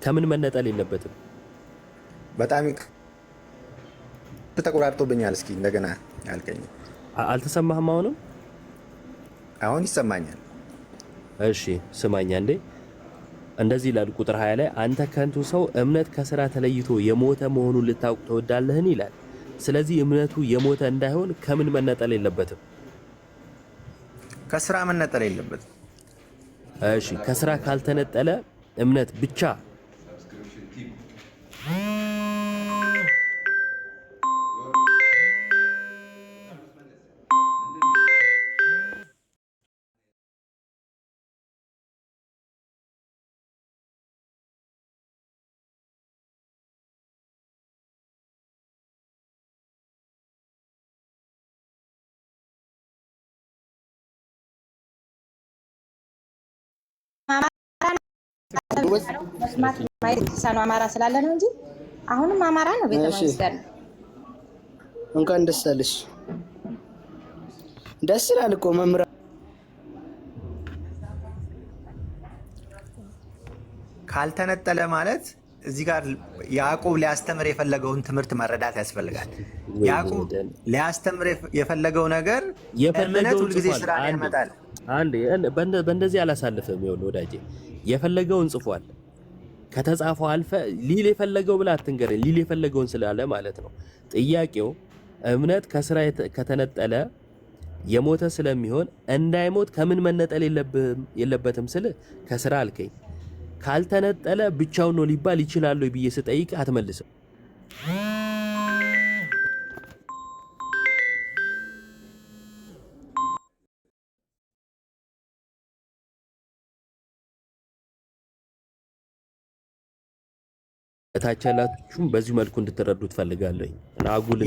ከምን መነጠል የለበትም? በጣም ተቆራርጦብኛል። እስኪ እንደገና ያልከኝ አልተሰማህም? አሁን ይሰማኛል። እሺ ስማኛ እንዴ። እንደዚህ ይላል ቁጥር 20 ላይ አንተ ከንቱ ሰው እምነት ከስራ ተለይቶ የሞተ መሆኑን ልታውቅ ትወዳለህን? ይላል። ስለዚህ እምነቱ የሞተ እንዳይሆን ከምን መነጠል የለበትም? ከስራ መነጠል የለበትም። እሺ ከስራ ካልተነጠለ እምነት ብቻ አማራ ስላለ ነው እንጂ አሁንም አማራ ነው። ቤተመንግስት ያለ እንኳን ደስ አለሽ። ደስ ይላል እኮ መምህር። ካልተነጠለ ማለት እዚህ ጋር ያዕቆብ ሊያስተምር የፈለገውን ትምህርት መረዳት ያስፈልጋል። ያዕቆብ ሊያስተምር የፈለገው ነገር እምነት ሁልጊዜ ስራ ያመጣል። አንዴ በእንደዚህ አላሳልፍም። ይኸውልህ ወዳጄ የፈለገውን ጽፏል። ከተጻፈው አልፈ ሊል የፈለገው ብላ አትንገረኝ። ሊል የፈለገውን ስላለ ማለት ነው። ጥያቄው እምነት ከስራ ከተነጠለ የሞተ ስለሚሆን እንዳይሞት ከምን መነጠል የለበትም ስል ከስራ አልከኝ። ካልተነጠለ ብቻውን ነው ሊባል ይችላል ወይ ብዬ ስጠይቅ አትመልስም። ታች ያላችሁም በዚህ መልኩ እንድትረዱ ትፈልጋለሁ እና አጉል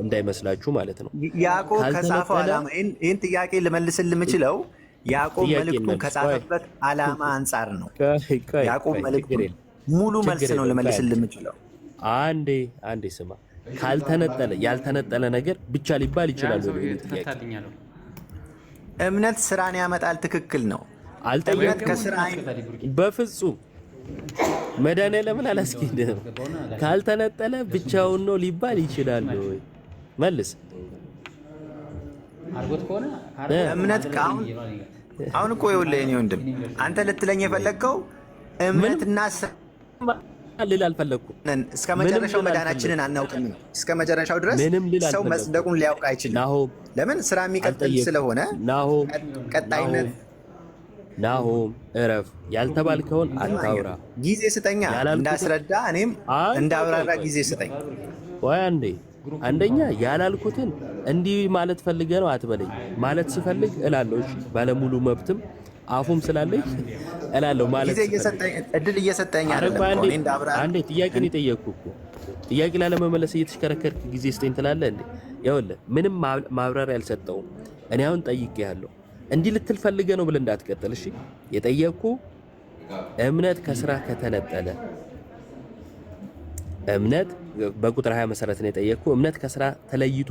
እንዳይመስላችሁ ማለት ነው። ያዕቆብ ከጻፈው ዓላማ ይህን ጥያቄ ልመልስልህ የምችለው ያዕቆብ መልእክቱን ከጻፈበት ዓላማ አንጻር ነው። ያዕቆብ መልእክቱን ሙሉ መልስ ነው ልመልስልህ የምችለው። አንዴ ስማ። ካልተነጠለ ያልተነጠለ ነገር ብቻ ሊባል ይችላል ወይ? እምነት ስራን ያመጣል። ትክክል ነው። አልጠየቅም በፍጹም። መድኃኒዓለምን አላስኬድም። ካልተነጠለ ብቻውን ነው ሊባል ይችላል ወይ? መልስ። እምነት አሁን እኮ ይኸውልህ የእኔ ወንድም አንተ ልትለኝ የፈለግከው እምነትና ልል አልፈለግኩም። እስከ መጨረሻው መዳናችንን አናውቅም ነው። እስከ መጨረሻው ድረስ ሰው መጽደቁን ሊያውቅ አይችልም። ለምን? ስራ የሚቀጥል ስለሆነ ቀጣይነት። ናሆም እረፍ። ያልተባልከውን አታውራ። ጊዜ ስጠኛ እንዳስረዳ፣ እኔም እንዳብራራ ጊዜ ስጠኝ። ወይ አንደኛ ያላልኩትን እንዲህ ማለት ፈልገ ነው አትበለኝ። ማለት ስፈልግ እላለሁ። እሺ ባለሙሉ መብትም አፉም ስላለኝ እላለሁ። ማለት እድል እየሰጠኝ አንዴ ጥያቄን የጠየቅኩ እኮ ጥያቄ ላለመመለስ እየተሽከረከርክ ጊዜ ስጠኝ ትላለህ እንዴ? ይኸውልህ ምንም ማብራሪያ አልሰጠውም። እኔ አሁን ጠይቄሃለሁ። እንዲህ ልትል ፈልገ ነው ብለህ እንዳትቀጥል። እሺ የጠየቅኩ እምነት ከስራ ከተነጠለ እምነት በቁጥር 20 መሰረት ነው የጠየቅኩ። እምነት ከስራ ተለይቶ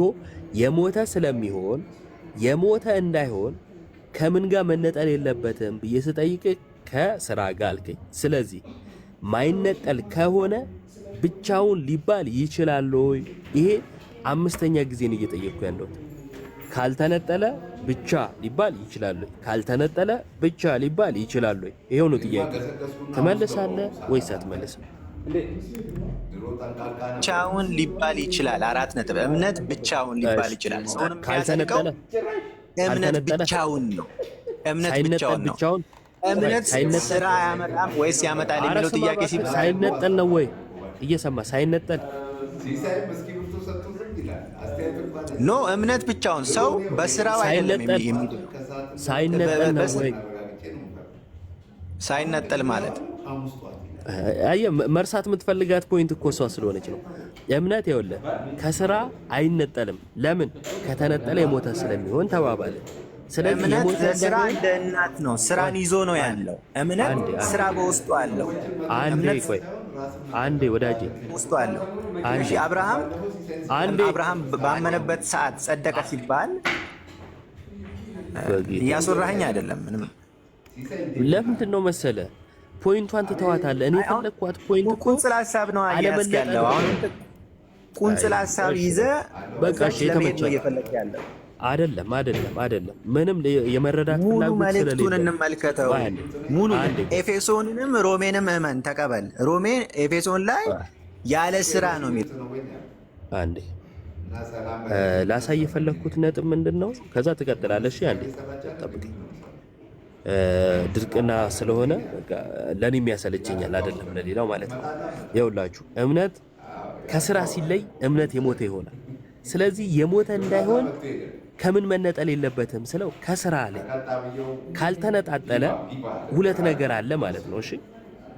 የሞተ ስለሚሆን የሞተ እንዳይሆን ከምን ጋር መነጠል የለበትም ብዬ ስጠይቅ ከስራ ጋር አልከኝ። ስለዚህ ማይነጠል ከሆነ ብቻውን ሊባል ይችላል ወይ? ይሄ 5ኛ ጊዜ ነው እየጠየቅኩ ያለሁት። ካልተነጠለ ብቻ ሊባል ይችላል ወይ? ካልተነጠለ ብቻ ሊባል ይችላል ወይ? ይሄው ነው ጥያቄ። ትመልሳለህ ወይስ አትመልስም? ብቻውን ሊባል ይችላል። 4 ነጥብ። እምነት ብቻውን ሊባል ይችላል። ሰውንም ካልተነጠለ እምነት ብቻውን ነው። እምነት ብቻውን ነው። እምነት ስራ ያመጣም ወይስ ያመጣል የሚለው ጥያቄ ሲባል ሳይነጠል ነው ወይ? እየሰማ ሳይነጠል ኖ እምነት ብቻውን ሰው በስራው አይደለም የሚድነው። ሳይነጠል ነው ወይ? ሳይነጠል ማለት አየህ፣ መርሳት የምትፈልጋት ፖይንት እኮ እሷ ስለሆነች ነው። እምነት ይኸውልህ ከስራ አይነጠልም። ለምን? ከተነጠለ የሞተ ስለሚሆን ተባባለ። ስለዚህ እምነት ለስራ እንደ እናት ነው። ስራን ይዞ ነው ያለው። እምነት ስራ በውስጡ አለው። አንዴ ወዳጄ ውስጡ አለው። እሺ አብርሃም ባመነበት ሰዓት ጸደቀ ሲባል እያስወራኸኝ አይደለም። ምንም ለምንድን ነው መሰለ ፖይንቷን ትተዋታለህ። እኔ ፈለኳት ፖይንት እኮ ቁንጽል ሐሳብ ነው ያለው። አሁን ቁንጽል ሐሳብ ይዘህ በቃ እሺ የተመቸህ እየፈለክ ያለው አይደለም። ምንም የመረዳት ፍላጎት መልእክቱን እንመልከተው። ሙሉ ኤፌሶንንም ሮሜንም እመን ተቀበል። ሮሜ ኤፌሶን ላይ ያለ ስራ ነው የሚል አንዴ ላሳይ የፈለኩት ነጥብ ምንድን ነው? ከዛ ትቀጥላለህ። እሺ አንዴ ጠብቀኝ። ድርቅና ስለሆነ ለኔም ያሰለቸኛል አይደለም ለሌላው ማለት ነው። ይኸውላችሁ እምነት ከስራ ሲለይ እምነት የሞተ ይሆናል። ስለዚህ የሞተ እንዳይሆን ከምን መነጠል የለበትም ስለው ከስራ አለ። ካልተነጣጠለ ሁለት ነገር አለ ማለት ነው። እሺ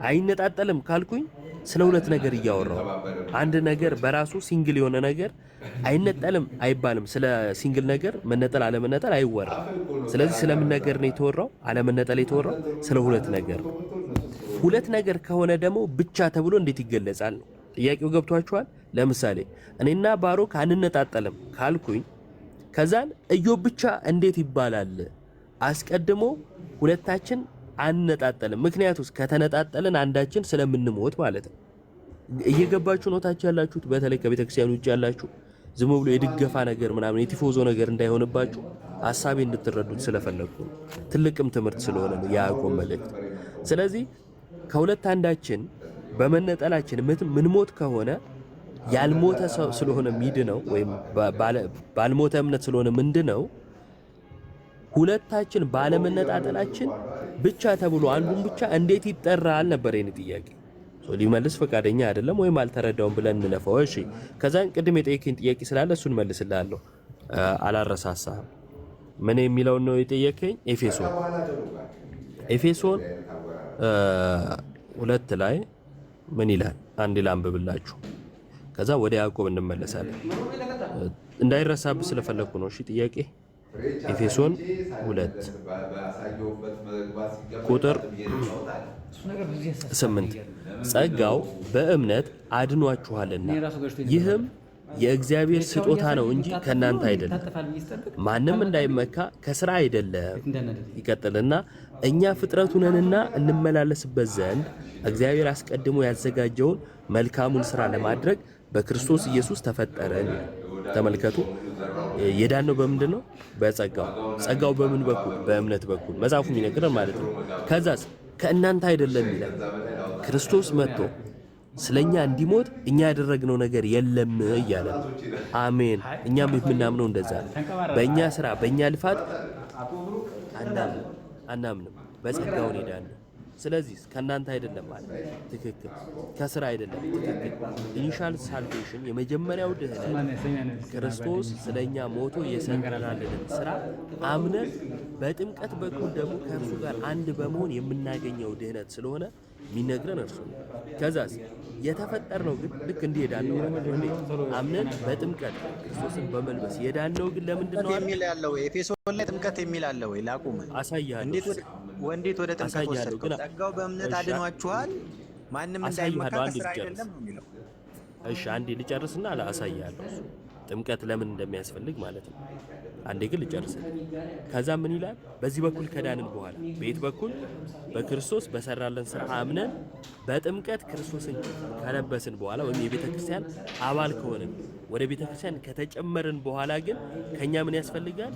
አይነጣጠልም ካልኩኝ ስለ ሁለት ነገር እያወራው አንድ ነገር በራሱ ሲንግል የሆነ ነገር አይነጠልም አይባልም። ስለ ሲንግል ነገር መነጠል አለመነጠል አይወራም። ስለዚህ ስለምን ነገር ነው የተወራው? አለመነጠል የተወራው ስለ ሁለት ነገር ነው። ሁለት ነገር ከሆነ ደግሞ ብቻ ተብሎ እንዴት ይገለጻል ነው ጥያቄው። ገብቷችኋል? ለምሳሌ እኔና ባሮክ አንነጣጠልም ካልኩኝ ከዛን ኢዮብ ብቻ እንዴት ይባላል? አስቀድሞ ሁለታችን አንነጣጠልም። ምክንያቱስ ከተነጣጠልን አንዳችን ስለምንሞት ማለት ነው። እየገባችሁ ነው ታች ያላችሁት? በተለይ ከቤተ ክርስቲያን ውጭ ያላችሁ ዝም ብሎ የድገፋ ነገር ምናምን የቲፎዞ ነገር እንዳይሆንባችሁ ሐሳቤ እንድትረዱት ስለፈለኩ ነው። ትልቅም ትምህርት ስለሆነ ነው ያዕቆብ መልእክት። ስለዚህ ከሁለት አንዳችን በመነጠላችን ምንሞት ከሆነ ያልሞተ ሰው ስለሆነ ሚድነው ወይም ባልሞተ እምነት ስለሆነ ምንድነው ሁለታችን ባለመነጣጠላችን ብቻ ተብሎ አንዱን ብቻ እንዴት ይጠራል ነበር የኔ ጥያቄ። ሊመልስ ፈቃደኛ አይደለም ወይም አልተረዳውም ብለን እንለፈው። እሺ ከዛን ቅድም የጠየቀኝ ጥያቄ ስላለ እሱን መልስልሃለሁ። አላረሳሳህም። ምን የሚለውን ነው የጠየቀኝ? ኤፌሶን 2 ላይ ምን ይላል? አንድ ላንብብላችሁ ከዛ ወደ ያዕቆብ እንመለሳለን። እንዳይረሳብ ስለፈለኩ ነው። እሺ ጥያቄ ኤፌሶን 2 ቁጥር 8 ጸጋው በእምነት አድኗችኋልና ይህም የእግዚአብሔር ስጦታ ነው እንጂ ከእናንተ አይደለም፣ ማንም እንዳይመካ ከስራ አይደለም። ይቀጥልና እኛ ፍጥረቱ ነንና እንመላለስበት ዘንድ እግዚአብሔር አስቀድሞ ያዘጋጀውን መልካሙን ስራ ለማድረግ በክርስቶስ ኢየሱስ ተፈጠረን። ተመልከቱ፣ የዳነው በምንድን ነው? በጸጋው። ጸጋው በምን በኩል? በእምነት በኩል መጽሐፉ የሚነግረን ማለት ነው። ከዛስ ከእናንተ አይደለም ይላል። ክርስቶስ መጥቶ ስለኛ እንዲሞት እኛ ያደረግነው ነገር የለም እያለ ነው። አሜን። እኛም የምናምነው እንደዛ ነው። በእኛ ስራ በእኛ ልፋት አናምንም፣ በጸጋው ሄዳን። ስለዚህ ከእናንተ አይደለም ማለት ትክክል፣ ከስራ አይደለም ትክክል። ኢኒሻል ሳልቬሽን የመጀመሪያው ድህነት ክርስቶስ ስለኛ ሞቶ የሰራልን ስራ አምነን በጥምቀት በኩል ደግሞ ከእርሱ ጋር አንድ በመሆን የምናገኘው ድህነት ስለሆነ የሚነግረን እርሱ ነው። ከዛስ የተፈጠርነው ግን ልክ እንዲህ የዳነው አምነን በጥምቀት ክርስቶስን በመልበስ የዳነው ግን ለምንድን ነው የሚል ያለው? ኤፌሶን ላይ ጥምቀት የሚል አለ ወይ? ላቁም። አሳያለሁ። እንዴት ወደ ጥምቀት ወሰድከው? ጸጋው በእምነት አድኗችኋል፣ ማንም እንዳይመካ ከስራ አይደለም ነው የሚለው። እሺ አንዴ ልጨርስና አሳያለሁ። ጥምቀት ለምን እንደሚያስፈልግ ማለት ነው። አንዴ ግን ልጨርስልህ። ከዛ ምን ይላል? በዚህ በኩል ከዳንን በኋላ በየት በኩል? በክርስቶስ በሰራለን ስራ አምነን በጥምቀት ክርስቶስን ከለበስን በኋላ ወይም የቤተ ክርስቲያን አባል ከሆንን ወደ ቤተ ክርስቲያን ከተጨመርን በኋላ ግን ከኛ ምን ያስፈልጋል?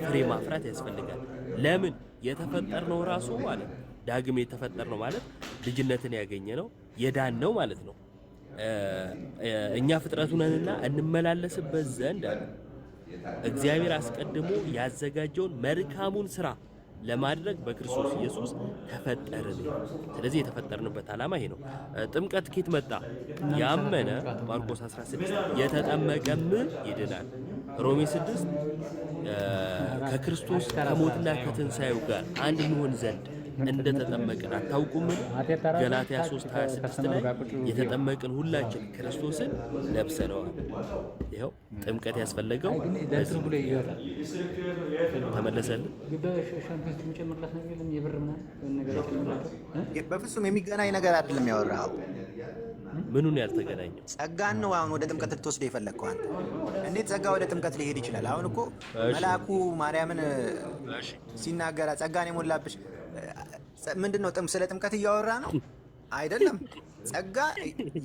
ፍሬ ማፍራት ያስፈልጋል። ለምን? የተፈጠርነው ራሱ ማለት ዳግም የተፈጠርነው ማለት ልጅነትን ያገኘ ነው የዳን ነው ማለት ነው። እኛ ፍጥረቱ ነንና እንመላለስበት ዘንድ አለ እግዚአብሔር አስቀድሞ ያዘጋጀውን መልካሙን ስራ ለማድረግ በክርስቶስ ኢየሱስ ተፈጠርን። ስለዚህ የተፈጠርንበት ዓላማ ይሄ ነው። ጥምቀት ከየት መጣ? ያመነ ማርቆስ 16 የተጠመቀም ይድናል። ሮሜ 6 ከክርስቶስ ከሞትና ከትንሣኤው ጋር አንድ እንሆን ዘንድ እንደተጠመቅን አታውቁምን? ገላትያ 3:26 ላይ የተጠመቅን ሁላችን ክርስቶስን ለብሰነዋል። ይኸው ጥምቀት ያስፈለገው ተመለሰልን። በፍጹም የሚገናኝ ነገር አይደለም ያወራው። ምኑን ያልተገናኘው? ጸጋን ነው አሁን ወደ ጥምቀት ልትወስደው የፈለግከው አንተ። እንዴት ጸጋ ወደ ጥምቀት ሊሄድ ይችላል? አሁን እኮ መልአኩ ማርያምን ሲናገራ ጸጋን የሞላብሽ ምንድን ነው? ስለ ጥምቀት እያወራ ነው አይደለም። ጸጋ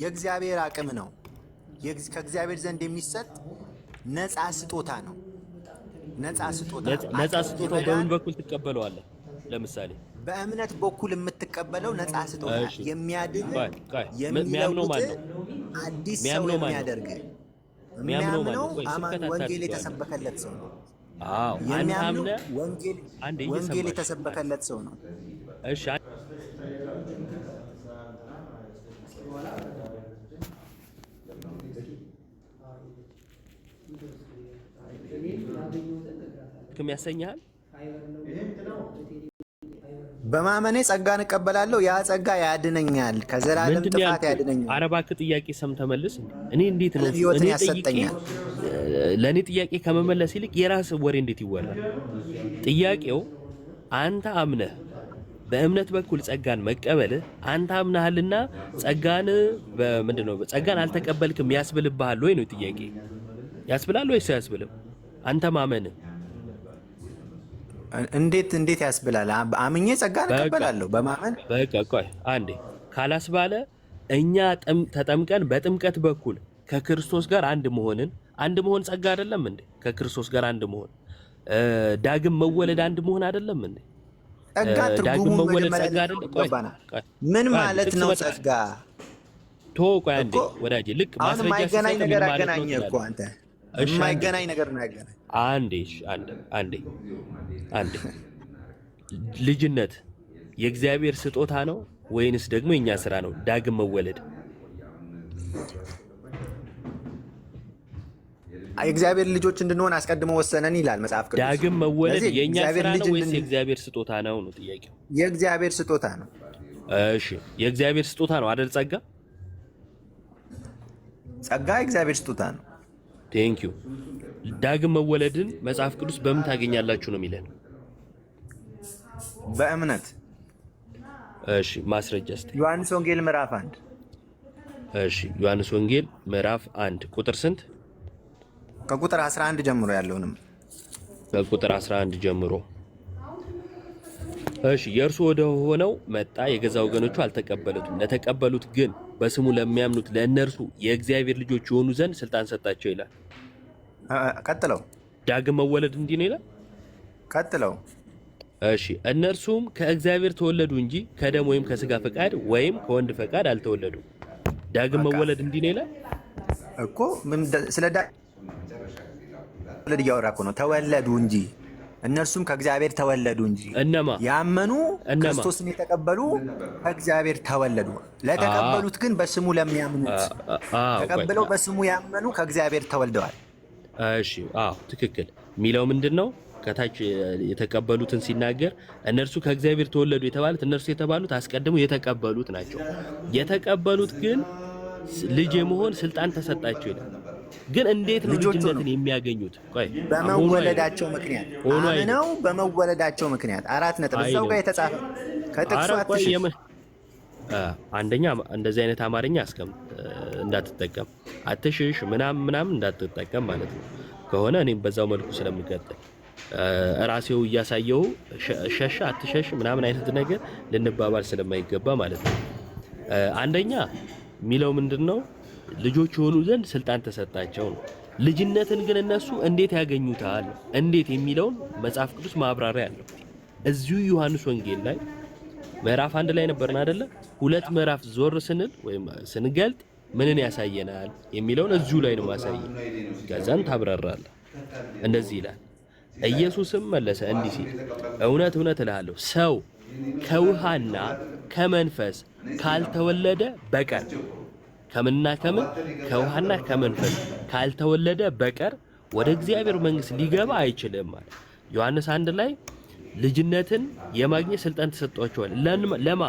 የእግዚአብሔር አቅም ነው። ከእግዚአብሔር ዘንድ የሚሰጥ ነፃ ስጦታ ነው። ነፃ ስጦታ በምን በኩል ትቀበለዋለህ? ለምሳሌ በእምነት በኩል የምትቀበለው ነፃ ስጦታ የሚያድን የሚለውጥ አዲስ ሰው የሚያደርግ የሚያምነው ወንጌል የተሰበከለት ሰው ነው። የሚያምነው ወንጌል የተሰበከለት ሰው ነው። እሺ ያሰኛል። በማመኔ ጸጋን እቀበላለሁ። ያ ጸጋ ያድነኛል፣ ከዘላለም ጥፋት ያድነኛል። ኧረ እባክህ ጥያቄ ሰምተህ መልስ። እኔ እንዴት ነው ህይወትን ያሰጠኛል? ለእኔ ጥያቄ ከመመለስ ይልቅ የራስህ ወሬ እንዴት ይወራል? ጥያቄው አንተ አምነህ በእምነት በኩል ጸጋን መቀበልህ አንተ አምናሃልና ጸጋን በምንድን ነው ጸጋን አልተቀበልክም ያስብልብሃል ወይ ነው ጥያቄ። ያስብላል ወይስ አያስብልም? አንተ ማመንህ እንዴት ያስብላል? አምኜ ጸጋን እቀበላለሁ በማመን በቃ ቆይ አንዴ ካላስባለ እኛ ተጠምቀን በጥምቀት በኩል ከክርስቶስ ጋር አንድ መሆን ጸጋ አይደለም እንዴ? ከክርስቶስ ጋር አንድ መሆን ዳግም መወለድ አንድ መሆን አይደለም እንዴ? ጸጋ ትርጉሙ መወለድ ጸጋ አይደለም? ምን ማለት ነው ጸጋ? ቆይ አንዴ ወዳጄ ልክ ማስረጃ የማይገናኝ ነገር አገናኘህ እኮ አንተ። የማይገናኝ ነገር ነው ያገናኘህ። አንዴ ልጅነት የእግዚአብሔር ስጦታ ነው ወይንስ ደግሞ የኛ ስራ ነው? ዳግም መወለድ የእግዚአብሔር ልጆች እንድንሆን አስቀድሞ ወሰነን ይላል መጽሐፍ ቅዱስ። ዳግም መወለድ የኛ ስራ ነው ወይስ የእግዚአብሔር ስጦታ ነው ነው ጥያቄው? የእግዚአብሔር ስጦታ ነው። እሺ የእግዚአብሔር ስጦታ ነው አይደል? ጸጋ የእግዚአብሔር ስጦታ ነው። ቴንክ ዩ። ዳግም መወለድን መጽሐፍ ቅዱስ በምን ታገኛላችሁ ነው የሚለን? በእምነት። እሺ ማስረጃ እስቲ። ዮሐንስ ወንጌል ምዕራፍ 1። እሺ ዮሐንስ ወንጌል ምዕራፍ 1 ቁጥር ስንት? ከቁጥር 11 ጀምሮ ያለውንም ከቁጥር 11 ጀምሮ። እሺ የእርሱ ወደ ሆነው መጣ፣ የገዛ ወገኖቹ አልተቀበሉትም። ለተቀበሉት ግን በስሙ ለሚያምኑት ለእነርሱ የእግዚአብሔር ልጆች የሆኑ ዘንድ ስልጣን ሰጣቸው ይላል። ቀጥለው ዳግም መወለድ እንዲህ ነው ይላል። ቀጥለው እሺ እነርሱም ከእግዚአብሔር ተወለዱ እንጂ ከደም ወይም ከስጋ ፈቃድ ወይም ከወንድ ፈቃድ አልተወለዱም። ዳግም መወለድ እንዲህ ነው ይላል እኮ። ምን ስለ ዳግም መወለድ እያወራ እኮ ነው። ተወለዱ እንጂ እነርሱም ከእግዚአብሔር ተወለዱ እንጂ። እነማ? ያመኑ ክርስቶስን የተቀበሉ ከእግዚአብሔር ተወለዱ። ለተቀበሉት ግን በስሙ ለሚያምኑት ተቀብለው በስሙ ያመኑ ከእግዚአብሔር ተወልደዋል። እሺ አዎ ትክክል። የሚለው ምንድን ነው? ከታች የተቀበሉትን ሲናገር እነርሱ ከእግዚአብሔር ተወለዱ የተባሉት እነርሱ የተባሉት አስቀድሞ የተቀበሉት ናቸው። የተቀበሉት ግን ልጅ የመሆን ስልጣን ተሰጣቸው ይላል። ግን እንዴት ነው ልጅነትን የሚያገኙት? ቆይ በመወለዳቸው ምክንያት አምነው በመወለዳቸው ምክንያት 4 ነጥብ እዛው ጋር የተጻፈ ከጥቅሱ አትሽ። አንደኛ እንደዚህ አይነት አማርኛ እንዳትጠቀም አትሽሽ ምናምን እንዳትጠቀም ማለት ነው። ከሆነ እኔም በዛው መልኩ ስለምቀጥል ራሴው እያሳየው ሸሽ አትሸሽ ምናምን አይነት ነገር ልንባባል ስለማይገባ ማለት ነው። አንደኛ ሚለው ምንድነው ልጆች የሆኑ ዘንድ ስልጣን ተሰጣቸው ነው። ልጅነትን ግን እነሱ እንዴት ያገኙታል? እንዴት የሚለውን መጽሐፍ ቅዱስ ማብራሪያ አለው። እዚሁ ዮሐንስ ወንጌል ላይ ምዕራፍ 1 ላይ ነበርን አይደለ? 2 ምዕራፍ ዞር ስንል ወይም ስንገልጥ ምንን ያሳየናል የሚለውን እዚሁ ላይ ነው ማሳየ። ከዛን ታብራራለ። እንደዚህ ይላል። ኢየሱስም መለሰ እንዲህ ሲል እውነት እውነት እልሃለሁ ሰው ከውሃና ከመንፈስ ካልተወለደ በቀር ከምንና ከምን ከውሃና ከመንፈስ ካልተወለደ በቀር ወደ እግዚአብሔር መንግሥት ሊገባ አይችልም ማለት። ዮሐንስ 1 ላይ ልጅነትን የማግኘት ስልጣን ተሰጥቷቸዋል። ለማ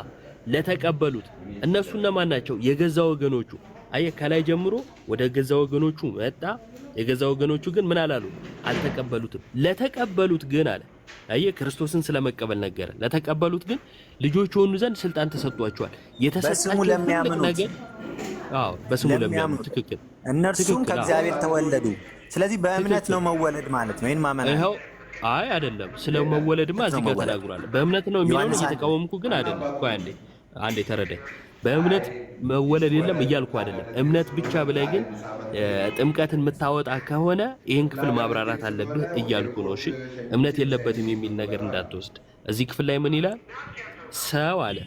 ለተቀበሉት። እነሱ እነማን ናቸው? የገዛ ወገኖቹ። አየ ከላይ ጀምሮ ወደ ገዛ ወገኖቹ መጣ። የገዛ ወገኖቹ ግን ምን አላሉ? አልተቀበሉትም። ለተቀበሉት ግን አለ አየ ክርስቶስን ስለመቀበል ነገረ። ለተቀበሉት ግን ልጆች ሆኑ ዘንድ ስልጣን ተሰጥቷቸዋል። የተሰጣቸው ነገር በስሙ ለሚያምኑት ትክክል። እነርሱም ከእግዚአብሔር ተወለዱ። ስለዚህ በእምነት ነው መወለድ ማለት ነው። ይሄን ማመን ይሄው አይ አይደለም። ስለ መወለድማ እዚህ ጋር ተናግሯል። በእምነት ነው የሚለውን እየተቃወምኩ ግን አይደለም። ቆይ አንዴ ተረዳኝ። በእምነት መወለድ የለም እያልኩ አይደለም። እምነት ብቻ ብለህ ግን ጥምቀትን የምታወጣ ከሆነ ይህን ክፍል ማብራራት አለብህ እያልኩ ነው። እሺ እምነት የለበትም የሚል ነገር እንዳትወስድ። እዚህ ክፍል ላይ ምን ይላል? ሰው አለ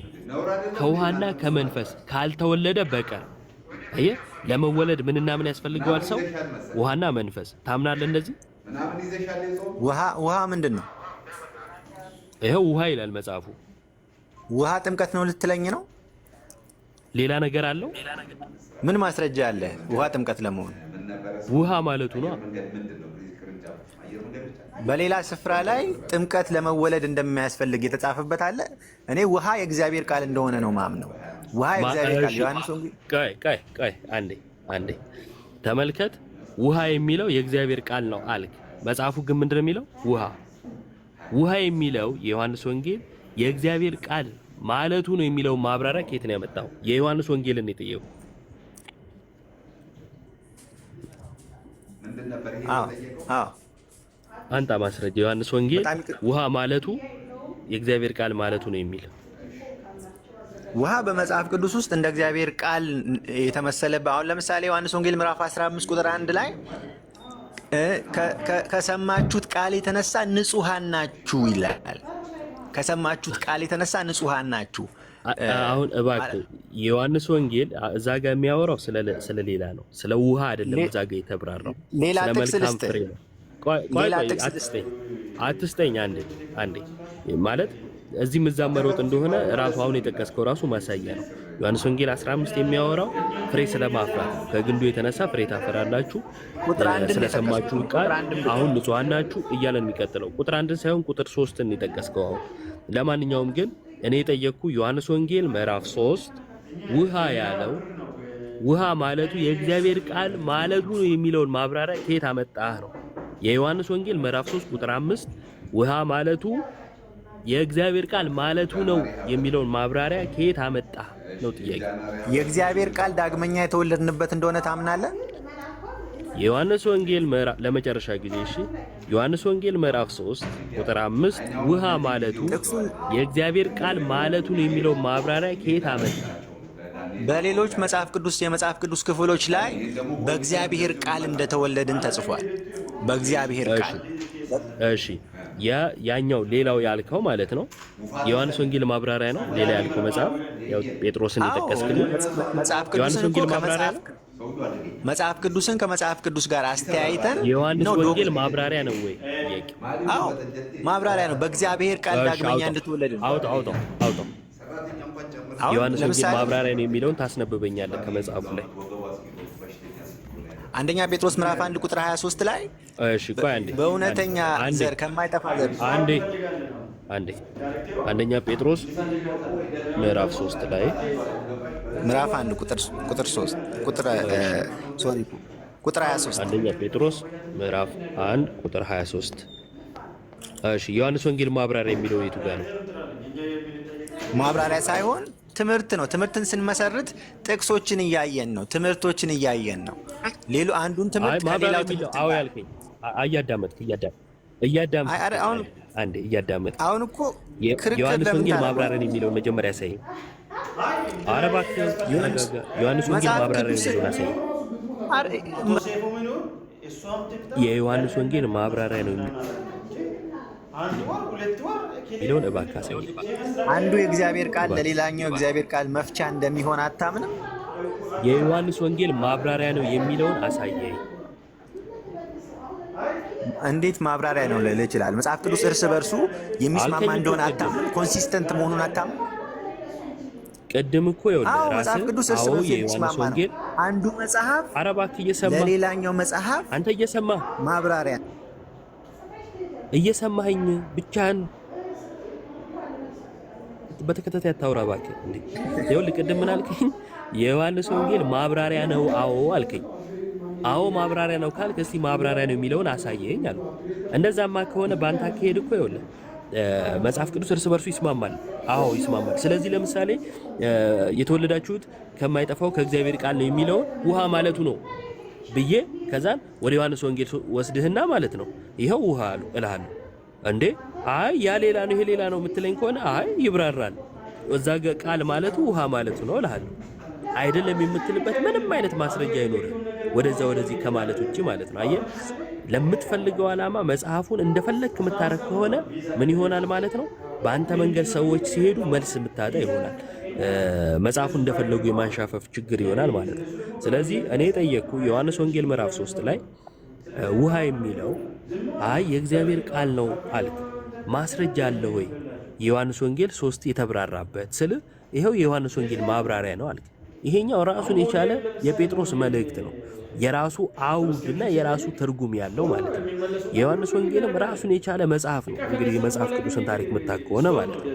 ከውሃና ከመንፈስ ካልተወለደ በቀር። አየህ ለመወለድ ምንና ምን ያስፈልገዋል? ሰው ውሃና መንፈስ። ታምናለህ እንደዚህ? ውሃ ምንድን ነው? ይኸው ውሃ ይላል መጽሐፉ። ውሃ ጥምቀት ነው ልትለኝ ነው? ሌላ ነገር አለው? ምን ማስረጃ አለ ውሃ ጥምቀት ለመሆን? ውሃ ማለቱ ነው። በሌላ ስፍራ ላይ ጥምቀት ለመወለድ እንደሚያስፈልግ የተጻፈበት አለ። እኔ ውሃ የእግዚአብሔር ቃል እንደሆነ ነው ማምነው። ውሃ የእግዚአብሔር ቃል ዮሐንስ ቆይ አንዴ ተመልከት። ውሃ የሚለው የእግዚአብሔር ቃል ነው አልክ። መጽሐፉ ግን ምንድነው የሚለው? ውሃ የሚለው የዮሐንስ ወንጌል የእግዚአብሔር ቃል ማለቱ ነው የሚለው ማብራሪያ ከየት ነው ያመጣው? የዮሐንስ ወንጌልን የጠየቁ አንተ ማስረጃ። ዮሐንስ ወንጌል ውሃ ማለቱ የእግዚአብሔር ቃል ማለቱ ነው የሚለው። ውሃ በመጽሐፍ ቅዱስ ውስጥ እንደ እግዚአብሔር ቃል የተመሰለበት። አሁን ለምሳሌ ዮሐንስ ወንጌል ምዕራፍ 15 ቁጥር 1 ላይ ከሰማችሁት ቃል የተነሳ ንጹሃን ናችሁ ይላል። ከሰማችሁት ቃል የተነሳ ንጹሃን ናችሁ። አሁን እባክህ የዮሐንስ ወንጌል እዛ ጋር የሚያወራው ስለ ሌላ ነው፣ ስለ ውሃ አይደለም። እዛ ጋር የተብራራው ሌላ ስለ ጥቅስ መልካም ፍሬ ነው። ቆይ አትስጠኝ አንዴ ማለት እዚህም እዛም መሮጥ እንደሆነ ራሱ አሁን የጠቀስከው ራሱ ማሳያ ነው። ዮሐንስ ወንጌል 15 የሚያወራው ፍሬ ስለማፍራት ነው። ከግንዱ የተነሳ ፍሬ ታፈራላችሁ፣ ስለሰማችሁ ቃል አሁን ንጹሃን ናችሁ እያለ የሚቀጥለው ቁጥር 1 ሳይሆን ቁጥር 3ን የጠቀስከው አሁን። ለማንኛውም ግን እኔ የጠየቅኩ ዮሐንስ ወንጌል ምዕራፍ 3 ውሃ ያለው ውሃ ማለቱ የእግዚአብሔር ቃል ማለቱ የሚለውን ማብራሪያ ከየት አመጣህ ነው። የዮሐንስ ወንጌል ምዕራፍ 3 ቁጥር 5 ውሃ ማለቱ የእግዚአብሔር ቃል ማለቱ ነው የሚለውን ማብራሪያ ከየት አመጣ ነው ጥያቄ። የእግዚአብሔር ቃል ዳግመኛ የተወለድንበት እንደሆነ ታምናለህ? የዮሐንስ ወንጌል ምዕራፍ ለመጨረሻ ጊዜ እሺ፣ ዮሐንስ ወንጌል ምዕራፍ 3 ቁጥር 5 ውሃ ማለቱ የእግዚአብሔር ቃል ማለቱ ነው የሚለውን ማብራሪያ ከየት አመጣ? በሌሎች የመጽሐፍ ቅዱስ ክፍሎች ላይ በእግዚአብሔር ቃል እንደተወለድን ተጽፏል። በእግዚአብሔር ቃል እሺ ያኛው ሌላው ያልከው ማለት ነው የዮሐንስ ወንጌል ማብራሪያ ነው። ሌላ ያልከው መጽሐፍ ያው ጴጥሮስን የጠቀስክልኝ ዮሐንስ ወንጌል ማብራሪያ ነው። መጽሐፍ ቅዱስን ከመጽሐፍ ቅዱስ ጋር አስተያይተን የዮሐንስ ወንጌል ማብራሪያ ነው ወይ? አዎ ማብራሪያ ነው። በእግዚአብሔር ቃል ዳግመኛ እንድትወለድ ነው። አውጣው የዮሐንስ ወንጌል ማብራሪያ ነው የሚለውን ታስነብበኛለህ ከመጽሐፉ ላይ። አንደኛ ጴጥሮስ ምዕራፍ 1 ቁጥር 23 ላይ እሺ ቆይ አንዴ በእውነተኛ ዘር ከማይጠፋ ዘር አንደኛ ጴጥሮስ ምዕራፍ 3 ላይ ምዕራፍ 1 ቁጥር 3 ቁጥር 23 አንደኛ ጴጥሮስ ምዕራፍ 1 ቁጥር 23 እሺ ዮሐንስ ወንጌል ማብራሪያ የሚለው የቱ ጋር ነው? ማብራሪያ ሳይሆን ትምህርት ነው። ትምህርትን ስንመሰርት ጥቅሶችን እያየን ነው፣ ትምህርቶችን እያየን ነው። ሌሎ አንዱን ትምህርት ከሌላው ትምህርት አዎ ያልከኝ እያዳመጥክ አሁን አንዴ እያዳመጥክ አሁን እኮ ዮሐንስ ወንጌል ማብራሪያን የሚለውን መጀመሪያ ያሳይ። ኧረ እባክህ ዮሐንስ ወንጌል ማብራሪያን የሚለውን ያሳይ። የዮሐንስ ወንጌል ማብራሪያ ነው የሚለውን እባክህ አሳይ። አንዱ የእግዚአብሔር ቃል ለሌላኛው የእግዚአብሔር ቃል መፍቻ እንደሚሆን አታምንም? የዮሐንስ ወንጌል ማብራሪያ ነው የሚለውን አሳየኝ። እንዴት ማብራሪያ ነው ልል ይችላል? መጽሐፍ ቅዱስ እርስ በርሱ የሚስማማ እንደሆነ አታምንም? ኮንሲስተንት መሆኑን አታምንም? ቅድም እኮ ይኸውልህ መጽሐፍ ቅዱስ እርስ በርሱ የሚስማማ ነው። አንዱ መጽሐፍ ለሌላኛው መጽሐፍ አንተ እየሰማህ ማብራሪያ እየሰማኸኝ ብቻህን በተከታታይ አታውራ እባክህ። እንዴ ይኸውልህ ቅድም ምን አልከኝ? የዮሐንስ ወንጌል ማብራሪያ ነው አዎ አልከኝ። አዎ ማብራሪያ ነው ካልክ እስቲ ማብራሪያ ነው የሚለውን አሳየኝ አሉ። እንደዛማ ከሆነ በአንተ አካሄድ እኮ ይኸውልህ መጽሐፍ ቅዱስ እርስ በርሱ ይስማማል። አዎ ይስማማል። ስለዚህ ለምሳሌ የተወለዳችሁት ከማይጠፋው ከእግዚአብሔር ቃል ነው የሚለውን ውሃ ማለቱ ነው ብዬ ከዛን ወደ ዮሐንስ ወንጌል ወስድህና ማለት ነው ይኸው ውሃ አሉ እልሃለሁ። እንዴ አይ ያ ሌላ ነው ይሄ ሌላ ነው የምትለኝ ከሆነ አይ ይብራራል፣ እዛ ቃል ማለቱ ውሃ ማለቱ ነው እልሃለሁ። አይደለም የምትልበት ምንም አይነት ማስረጃ አይኖርም፣ ወደዛ ወደዚህ ከማለት ውጪ ማለት ነው። አየህ ለምትፈልገው ዓላማ መጽሐፉን እንደፈለግክ የምታረግ ከሆነ ምን ይሆናል ማለት ነው? በአንተ መንገድ ሰዎች ሲሄዱ መልስ የምታጣ ይሆናል። መጽሐፉን እንደፈለጉ የማንሻፈፍ ችግር ይሆናል ማለት ነው። ስለዚህ እኔ የጠየቅኩ ዮሐንስ ወንጌል ምዕራፍ 3 ላይ ውሃ የሚለው አይ የእግዚአብሔር ቃል ነው አልክ። ማስረጃ አለ ወይ? የዮሐንስ ወንጌል 3 የተብራራበት ስል ይኸው የዮሐንስ ወንጌል ማብራሪያ ነው አልክ። ይሄኛው ራሱን የቻለ የጴጥሮስ መልእክት ነው። የራሱ አውድና የራሱ ትርጉም ያለው ማለት ነው። የዮሐንስ ወንጌልም ራሱን የቻለ መጽሐፍ ነው። እንግዲህ የመጽሐፍ ቅዱስን ታሪክ የምታውቅ ከሆነ ማለት ነው።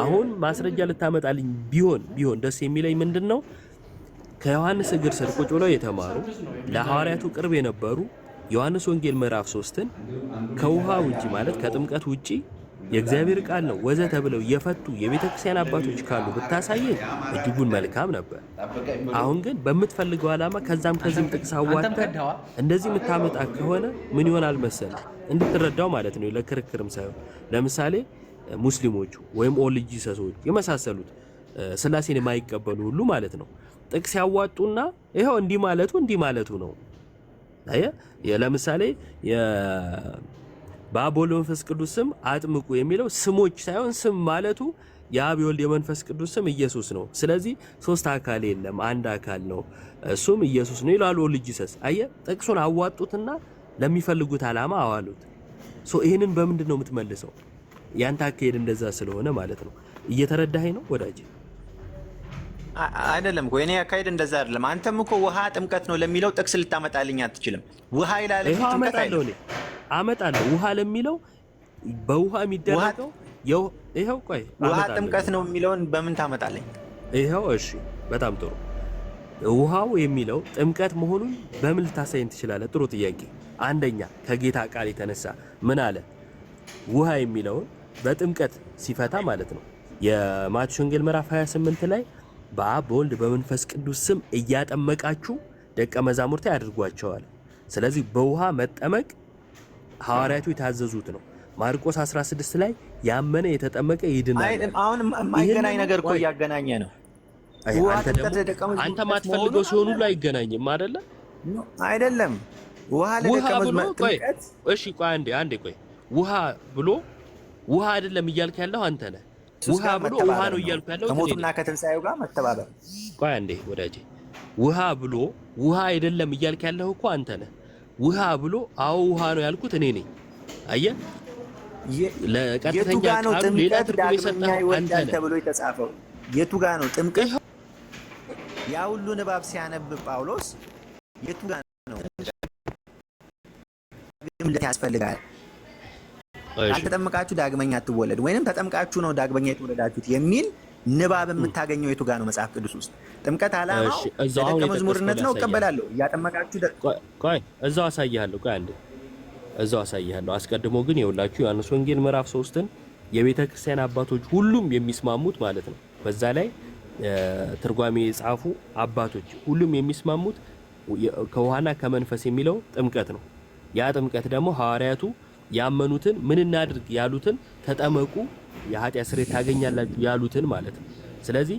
አሁን ማስረጃ ልታመጣልኝ ቢሆን ደስ የሚለኝ ምንድን ነው? ከዮሐንስ እግር ስር ቁጭ ብለው የተማሩ ለሐዋርያቱ ቅርብ የነበሩ ዮሐንስ ወንጌል ምዕራፍ 3ን ከውሃ ውጪ ማለት ከጥምቀት ውጪ የእግዚአብሔር ቃል ነው ወዘተ ብለው የፈቱ የቤተ ክርስቲያን አባቶች ካሉ ብታሳየኝ እጅጉን መልካም ነበር። አሁን ግን በምትፈልገው ዓላማ ከዛም ከዚህም ጥቅስ አዋጥተህ እንደዚህ የምታመጣ ከሆነ ምን ይሆናል መሰለህ? እንድትረዳው ማለት ነው፣ ለክርክርም ሳይሆን ለምሳሌ ሙስሊሞቹ ወይም ኦል ጂሰሶች የመሳሰሉት ስላሴን የማይቀበሉ ሁሉ ማለት ነው ጥቅስ ያዋጡና ይኸው እንዲህ ማለቱ ነው። አየህ ለምሳሌ በአብ ወልድ መንፈስ ቅዱስ ስም አጥምቁ የሚለው ስሞች ሳይሆን ስም ማለቱ የአብ የወልድ የመንፈስ ቅዱስ ስም ኢየሱስ ነው። ስለዚህ 3 አካል የለም አንድ አካል ነው፣ እሱም ኢየሱስ ነው ይላሉ ኦል ጂሰስ። አየህ ጥቅሱን አዋጡትና ለሚፈልጉት ዓላማ አዋሉት። ይህንን በምንድን ነው የምትመልሰው? ያንተ አካሄድ እንደዛ ስለሆነ ማለት ነው። እየተረዳኸኝ ነው ወዳጅ? አይደለም እኮ የኔ አካሄድ እንደዛ አይደለም። አንተም እኮ ውሃ ጥምቀት ነው ለሚለው ጥቅስ ልታመጣልኝ አትችልም። ውሃ ይላል ጥምቀት አይደለም። አመጣለሁ ውሃ ለሚለው በውሃ የሚደረገው ይኸው ቆይ ውሃ ጥምቀት ነው የሚለውን በምን ታመጣለኝ? ይኸው እሺ በጣም ጥሩ። ውሃው የሚለው ጥምቀት መሆኑን በምን ልታሳየን ትችላለህ? ጥሩ ጥያቄ። አንደኛ ከጌታ ቃል የተነሳ ምን አለ? ውሃ የሚለውን በጥምቀት ሲፈታ ማለት ነው። የማቴዎስ ወንጌል ምዕራፍ 28 ላይ በአብ በወልድ በመንፈስ ቅዱስ ስም እያጠመቃችሁ ደቀ መዛሙርቴ አድርጓቸዋል። ስለዚህ በውሃ መጠመቅ ሐዋርያቱ የታዘዙት ነው። ማርቆስ 16 ላይ ያመነ የተጠመቀ ይድናል። አሁን የማይገናኝ ነገር እኮ እያገናኘ ነው። አንተ ማትፈልገው ሲሆን ሁሉ አይገናኝም አይደለ? አይደለም ውሃ ለደቀ መዝሙር እሺ ቆይ አንዴ ቆይ ውሃ ብሎ ውሃ አይደለም እያልክ ያለው አንተ ነህ። ውሃ ብሎ ውሃ ነው እያልኩ ያለው ከሞቱና ከትንሳኤው ጋር መተባበር። ቆይ አንዴ ወዳጄ ውሃ ብሎ ውሃ አይደለም እያልክ ያለው እኮ አንተ ነህ። ውሃ ብሎ አዎ ውሃ ነው ያልኩት እኔ ነኝ። አየህ ለቀጥተኛ ቃሉ ሌላ ትርጉም የሰጠኸው አንተ ነህ ተብሎ የተጻፈው የቱ ጋር ነው ጥምቀት? ያ ሁሉ ንባብ ሲያነብ ጳውሎስ የቱ ጋር ነው ግምት ያስፈልጋል? ካልተጠመቃችሁ ዳግመኛ አትወለድ ወይንም ተጠምቃችሁ ነው ዳግመኛ የተወለዳችሁት የሚል ንባብ የምታገኘው የቱ ጋር ነው መጽሐፍ ቅዱስ ውስጥ? ጥምቀት ዓላማው ደቀ መዝሙርነት ነው፣ እቀበላለሁ። እያጠመቃችሁ ቆይ እዛው አሳይሃለሁ። ቆይ አንዴ እዛው አሳይሃለሁ። አስቀድሞ ግን የሁላችሁ ዮሐንስ ወንጌል ምዕራፍ 3ን የቤተ ክርስቲያን አባቶች ሁሉም የሚስማሙት ማለት ነው። በዛ ላይ ትርጓሜ የጻፉ አባቶች ሁሉም የሚስማሙት ከውሃና ከመንፈስ የሚለው ጥምቀት ነው። ያ ጥምቀት ደግሞ ሐዋርያቱ ያመኑትን ምን እናድርግ ያሉትን ተጠመቁ የኃጢአት ስርየት ታገኛላችሁ ያሉትን ማለት ነው። ስለዚህ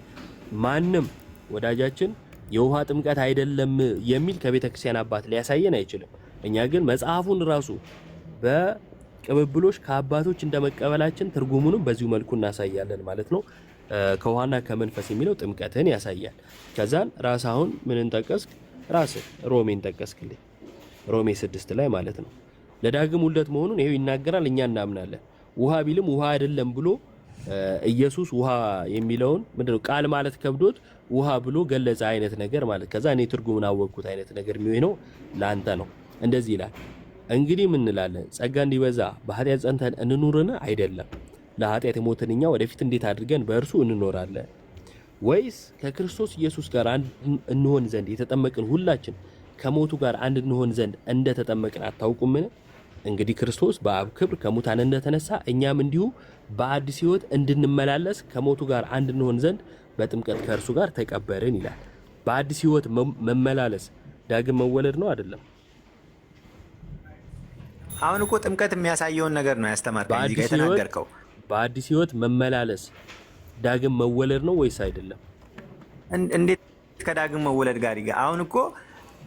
ማንም ወዳጃችን የውሃ ጥምቀት አይደለም የሚል ከቤተ ክርስቲያን አባት ሊያሳየን አይችልም። እኛ ግን መጽሐፉን ራሱ በቅብብሎች ከአባቶች እንደመቀበላችን ትርጉሙንም በዚሁ መልኩ እናሳያለን ማለት ነው። ከውሃና ከመንፈስ የሚለው ጥምቀትን ያሳያል። ከዛን ራስ አሁን ምን እንጠቀስክ? ራስ ሮሜን ጠቀስክልኝ። ሮሜ 6 ላይ ማለት ነው። ለዳግም ውልደት መሆኑን ይሄው ይናገራል፣ እኛ እናምናለን። ውሃ ቢልም ውሃ አይደለም ብሎ ኢየሱስ ውሃ የሚለውን ምንድነው ቃል ማለት ከብዶት ውሃ ብሎ ገለጸ አይነት ነገር ማለት። ከዛ እኔ ትርጉምን አወቅኩት አይነት ነገር የሚሆነው ለአንተ ነው። እንደዚህ ይላል። እንግዲህ ምን እንላለን? ጸጋ እንዲበዛ በኃጢአት ጸንተን እንኑርን? አይደለም። ለኃጢአት የሞትን እኛ ወደፊት እንዴት አድርገን በእርሱ እንኖራለን? ወይስ ከክርስቶስ ኢየሱስ ጋር አንድ እንሆን ዘንድ የተጠመቅን ሁላችን ከሞቱ ጋር አንድ እንሆን ዘንድ እንደተጠመቅን አታውቁምን? እንግዲህ ክርስቶስ በአብ ክብር ከሙታን እንደተነሳ እኛም እንዲሁ በአዲስ ሕይወት እንድንመላለስ ከሞቱ ጋር አንድ እንሆን ዘንድ በጥምቀት ከእርሱ ጋር ተቀበርን ይላል። በአዲስ ሕይወት መመላለስ ዳግም መወለድ ነው አይደለም? አሁን እኮ ጥምቀት የሚያሳየውን ነገር ነው ያስተማርከኝ እዚህ ጋር የተናገርከው። በአዲስ ሕይወት መመላለስ ዳግም መወለድ ነው ወይስ አይደለም? እንዴት ከዳግም መወለድ ጋር ይጋ? አሁን እኮ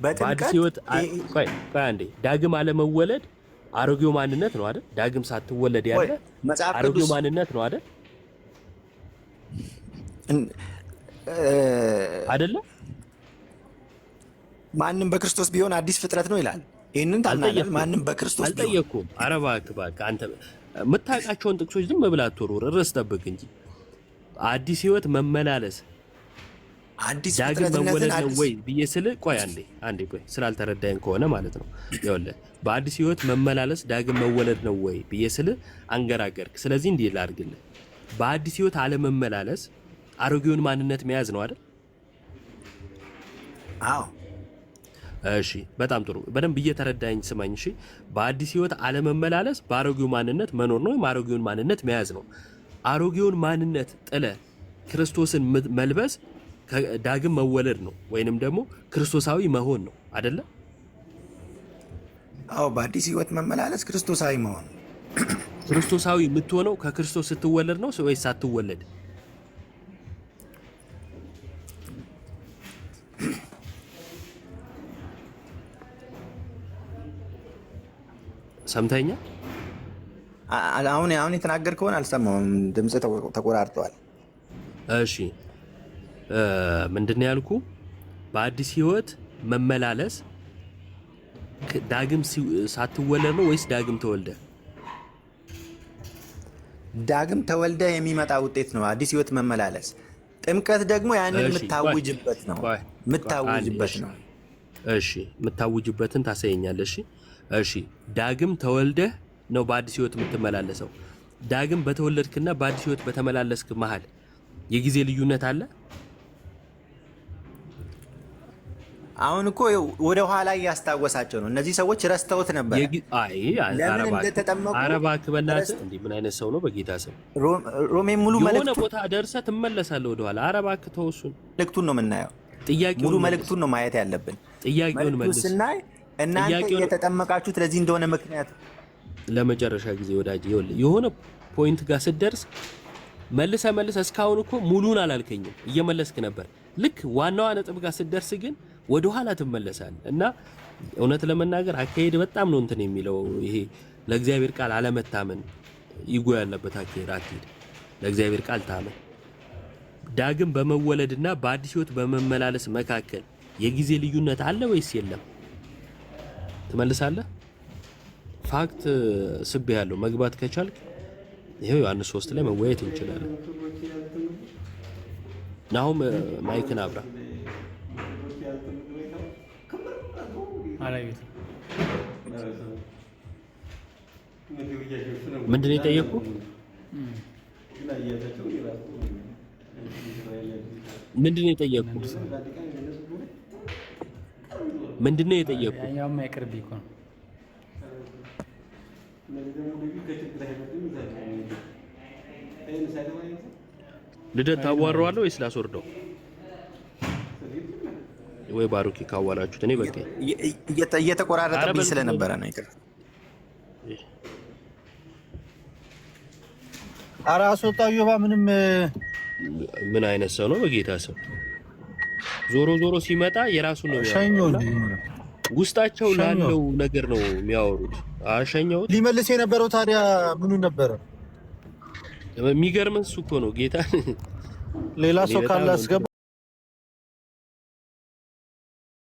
በአዲስ ሕይወት ቆይ አንዴ፣ ዳግም አለመወለድ አሮጌው ማንነት ነው አይደል? ዳግም ሳትወለድ ያለ አሮጌው ማንነት ነው አይደል? አይደለም? ማንም በክርስቶስ ቢሆን አዲስ ፍጥረት ነው ይላል። ይሄንን ታናገር ማንም በክርስቶስ ቢሆን አልጠየቅኩም። ኧረ እባክህ አንተ የምታውቃቸውን ጥቅሶች ዝም ብለህ አትወርውር፣ ርዕስ ጠብቅ እንጂ። አዲስ ሕይወት መመላለስ አዲስ ዳግም መወለድ ነው ወይ ብዬ ስልህ ቆይ አንዴ ቆይ ስላልተረዳኝ ከሆነ ማለት ነው። ይኸውልህ በአዲስ ሕይወት መመላለስ ዳግም መወለድ ነው ወይ ብዬ ስልህ አንገራገርክ። ስለዚህ እንዲህ ላድርግልህ፣ በአዲስ ሕይወት አለመመላለስ አሮጌውን ማንነት መያዝ ነው አይደል? አዎ። እሺ በጣም ጥሩ፣ በደንብ እየተረዳኝ ስማኝ። እሺ በአዲስ ሕይወት አለመመላለስ በአሮጌው ማንነት መኖር ነው ወይም አሮጌውን ማንነት መያዝ ነው። አሮጌውን ማንነት ጥለ ክርስቶስን መልበስ ዳግም መወለድ ነው ወይንም ደግሞ ክርስቶሳዊ መሆን ነው አይደለ? አዎ በአዲስ ሕይወት መመላለስ ክርስቶሳዊ መሆን። ክርስቶሳዊ የምትሆነው ከክርስቶስ ስትወለድ ነው ወይስ ሳትወለድ? ሰምተኛ? አሁን የተናገርከውን አልሰማሁም፣ ድምጽ ተቆራርጠዋል። እሺ ምንድነው ያልኩ? በአዲስ ሕይወት መመላለስ ዳግም ሳትወለድ ነው ወይስ ዳግም ተወልደ? ዳግም ተወልደ የሚመጣ ውጤት ነው አዲስ ሕይወት መመላለስ። ጥምቀት ደግሞ ያንን የምታውጅበት ነው ነው። እሺ የምታውጅበትን ታሳየኛለሽ። እሺ ዳግም ተወልደህ ነው በአዲስ ሕይወት የምትመላለሰው። ዳግም በተወለድክና በአዲስ ሕይወት በተመላለስክ መሃል የጊዜ ልዩነት አለ? አሁን እኮ ወደ ኋላ እያስታወሳቸው ነው። እነዚህ ሰዎች ረስተውት ነበር። ለምን እንደተጠመቁ አረባክ በእናትህ እንዴ! ምን አይነት ሰው ነው? በጌታ ስም ሮሜ ሙሉ የሆነ ቦታ ደርሰህ ትመለሳለህ ወደ ኋላ። አረባክ ተወሱን። መልእክቱን ነው የምናየው። ሙሉ መልእክቱን ነው ማየት ያለብን። ጥያቄውን መልስ ስናይ እናንተ የተጠመቃችሁት ለዚህ እንደሆነ ምክንያት ለመጨረሻ ጊዜ ወዳጅ የሆነ ፖይንት ጋር ስትደርስ መልሰ እስካሁን እኮ ሙሉን አላልከኝም፣ እየመለስክ ነበር። ልክ ዋናዋ ነጥብ ጋር ስትደርስ ግን ወደ ኋላ ትመለሳል። እና እውነት ለመናገር አካሄድ በጣም ነው እንትን የሚለው። ይሄ ለእግዚአብሔር ቃል አለመታመን ይጎ ያለበት አካሄድ። ለእግዚአብሔር ቃል ታመን። ዳግም በመወለድና በአዲስ ሕይወት በመመላለስ መካከል የጊዜ ልዩነት አለ ወይስ የለም? ትመልሳለህ? ፋክት ስብ ያለው መግባት ከቻልክ ይሄው ዮሐንስ 3 ላይ መወያየት እንችላለን። ናሁም ማይክን አብራ ምንድነው የጠየቁ? ምንድነው የጠየቁ? ምንድነው የጠየቁ? ያኛውማ ይቅርብ እኮ ነው። ልደት ታዋራዋለህ ወይስ ላስወርደው? ወይ ባሩኪ ካዋራችሁት እኔ በቃ እየተቆራረጠብኝ ስለነበረ ነው። ይቅር። ኧረ አስወጣው ዮባ። ምንም ምን አይነት ሰው ነው በጌታ ሰው? ዞሮ ዞሮ ሲመጣ የራሱ ነው ውስጣቸው ላለው ነገር ነው የሚያወሩት። አሸኘው ሊመልስ የነበረው ታዲያ ምኑ ነበረ? የሚገርምን እሱ እኮ ነው ጌታ። ሌላ ሰው ካለ አስገባ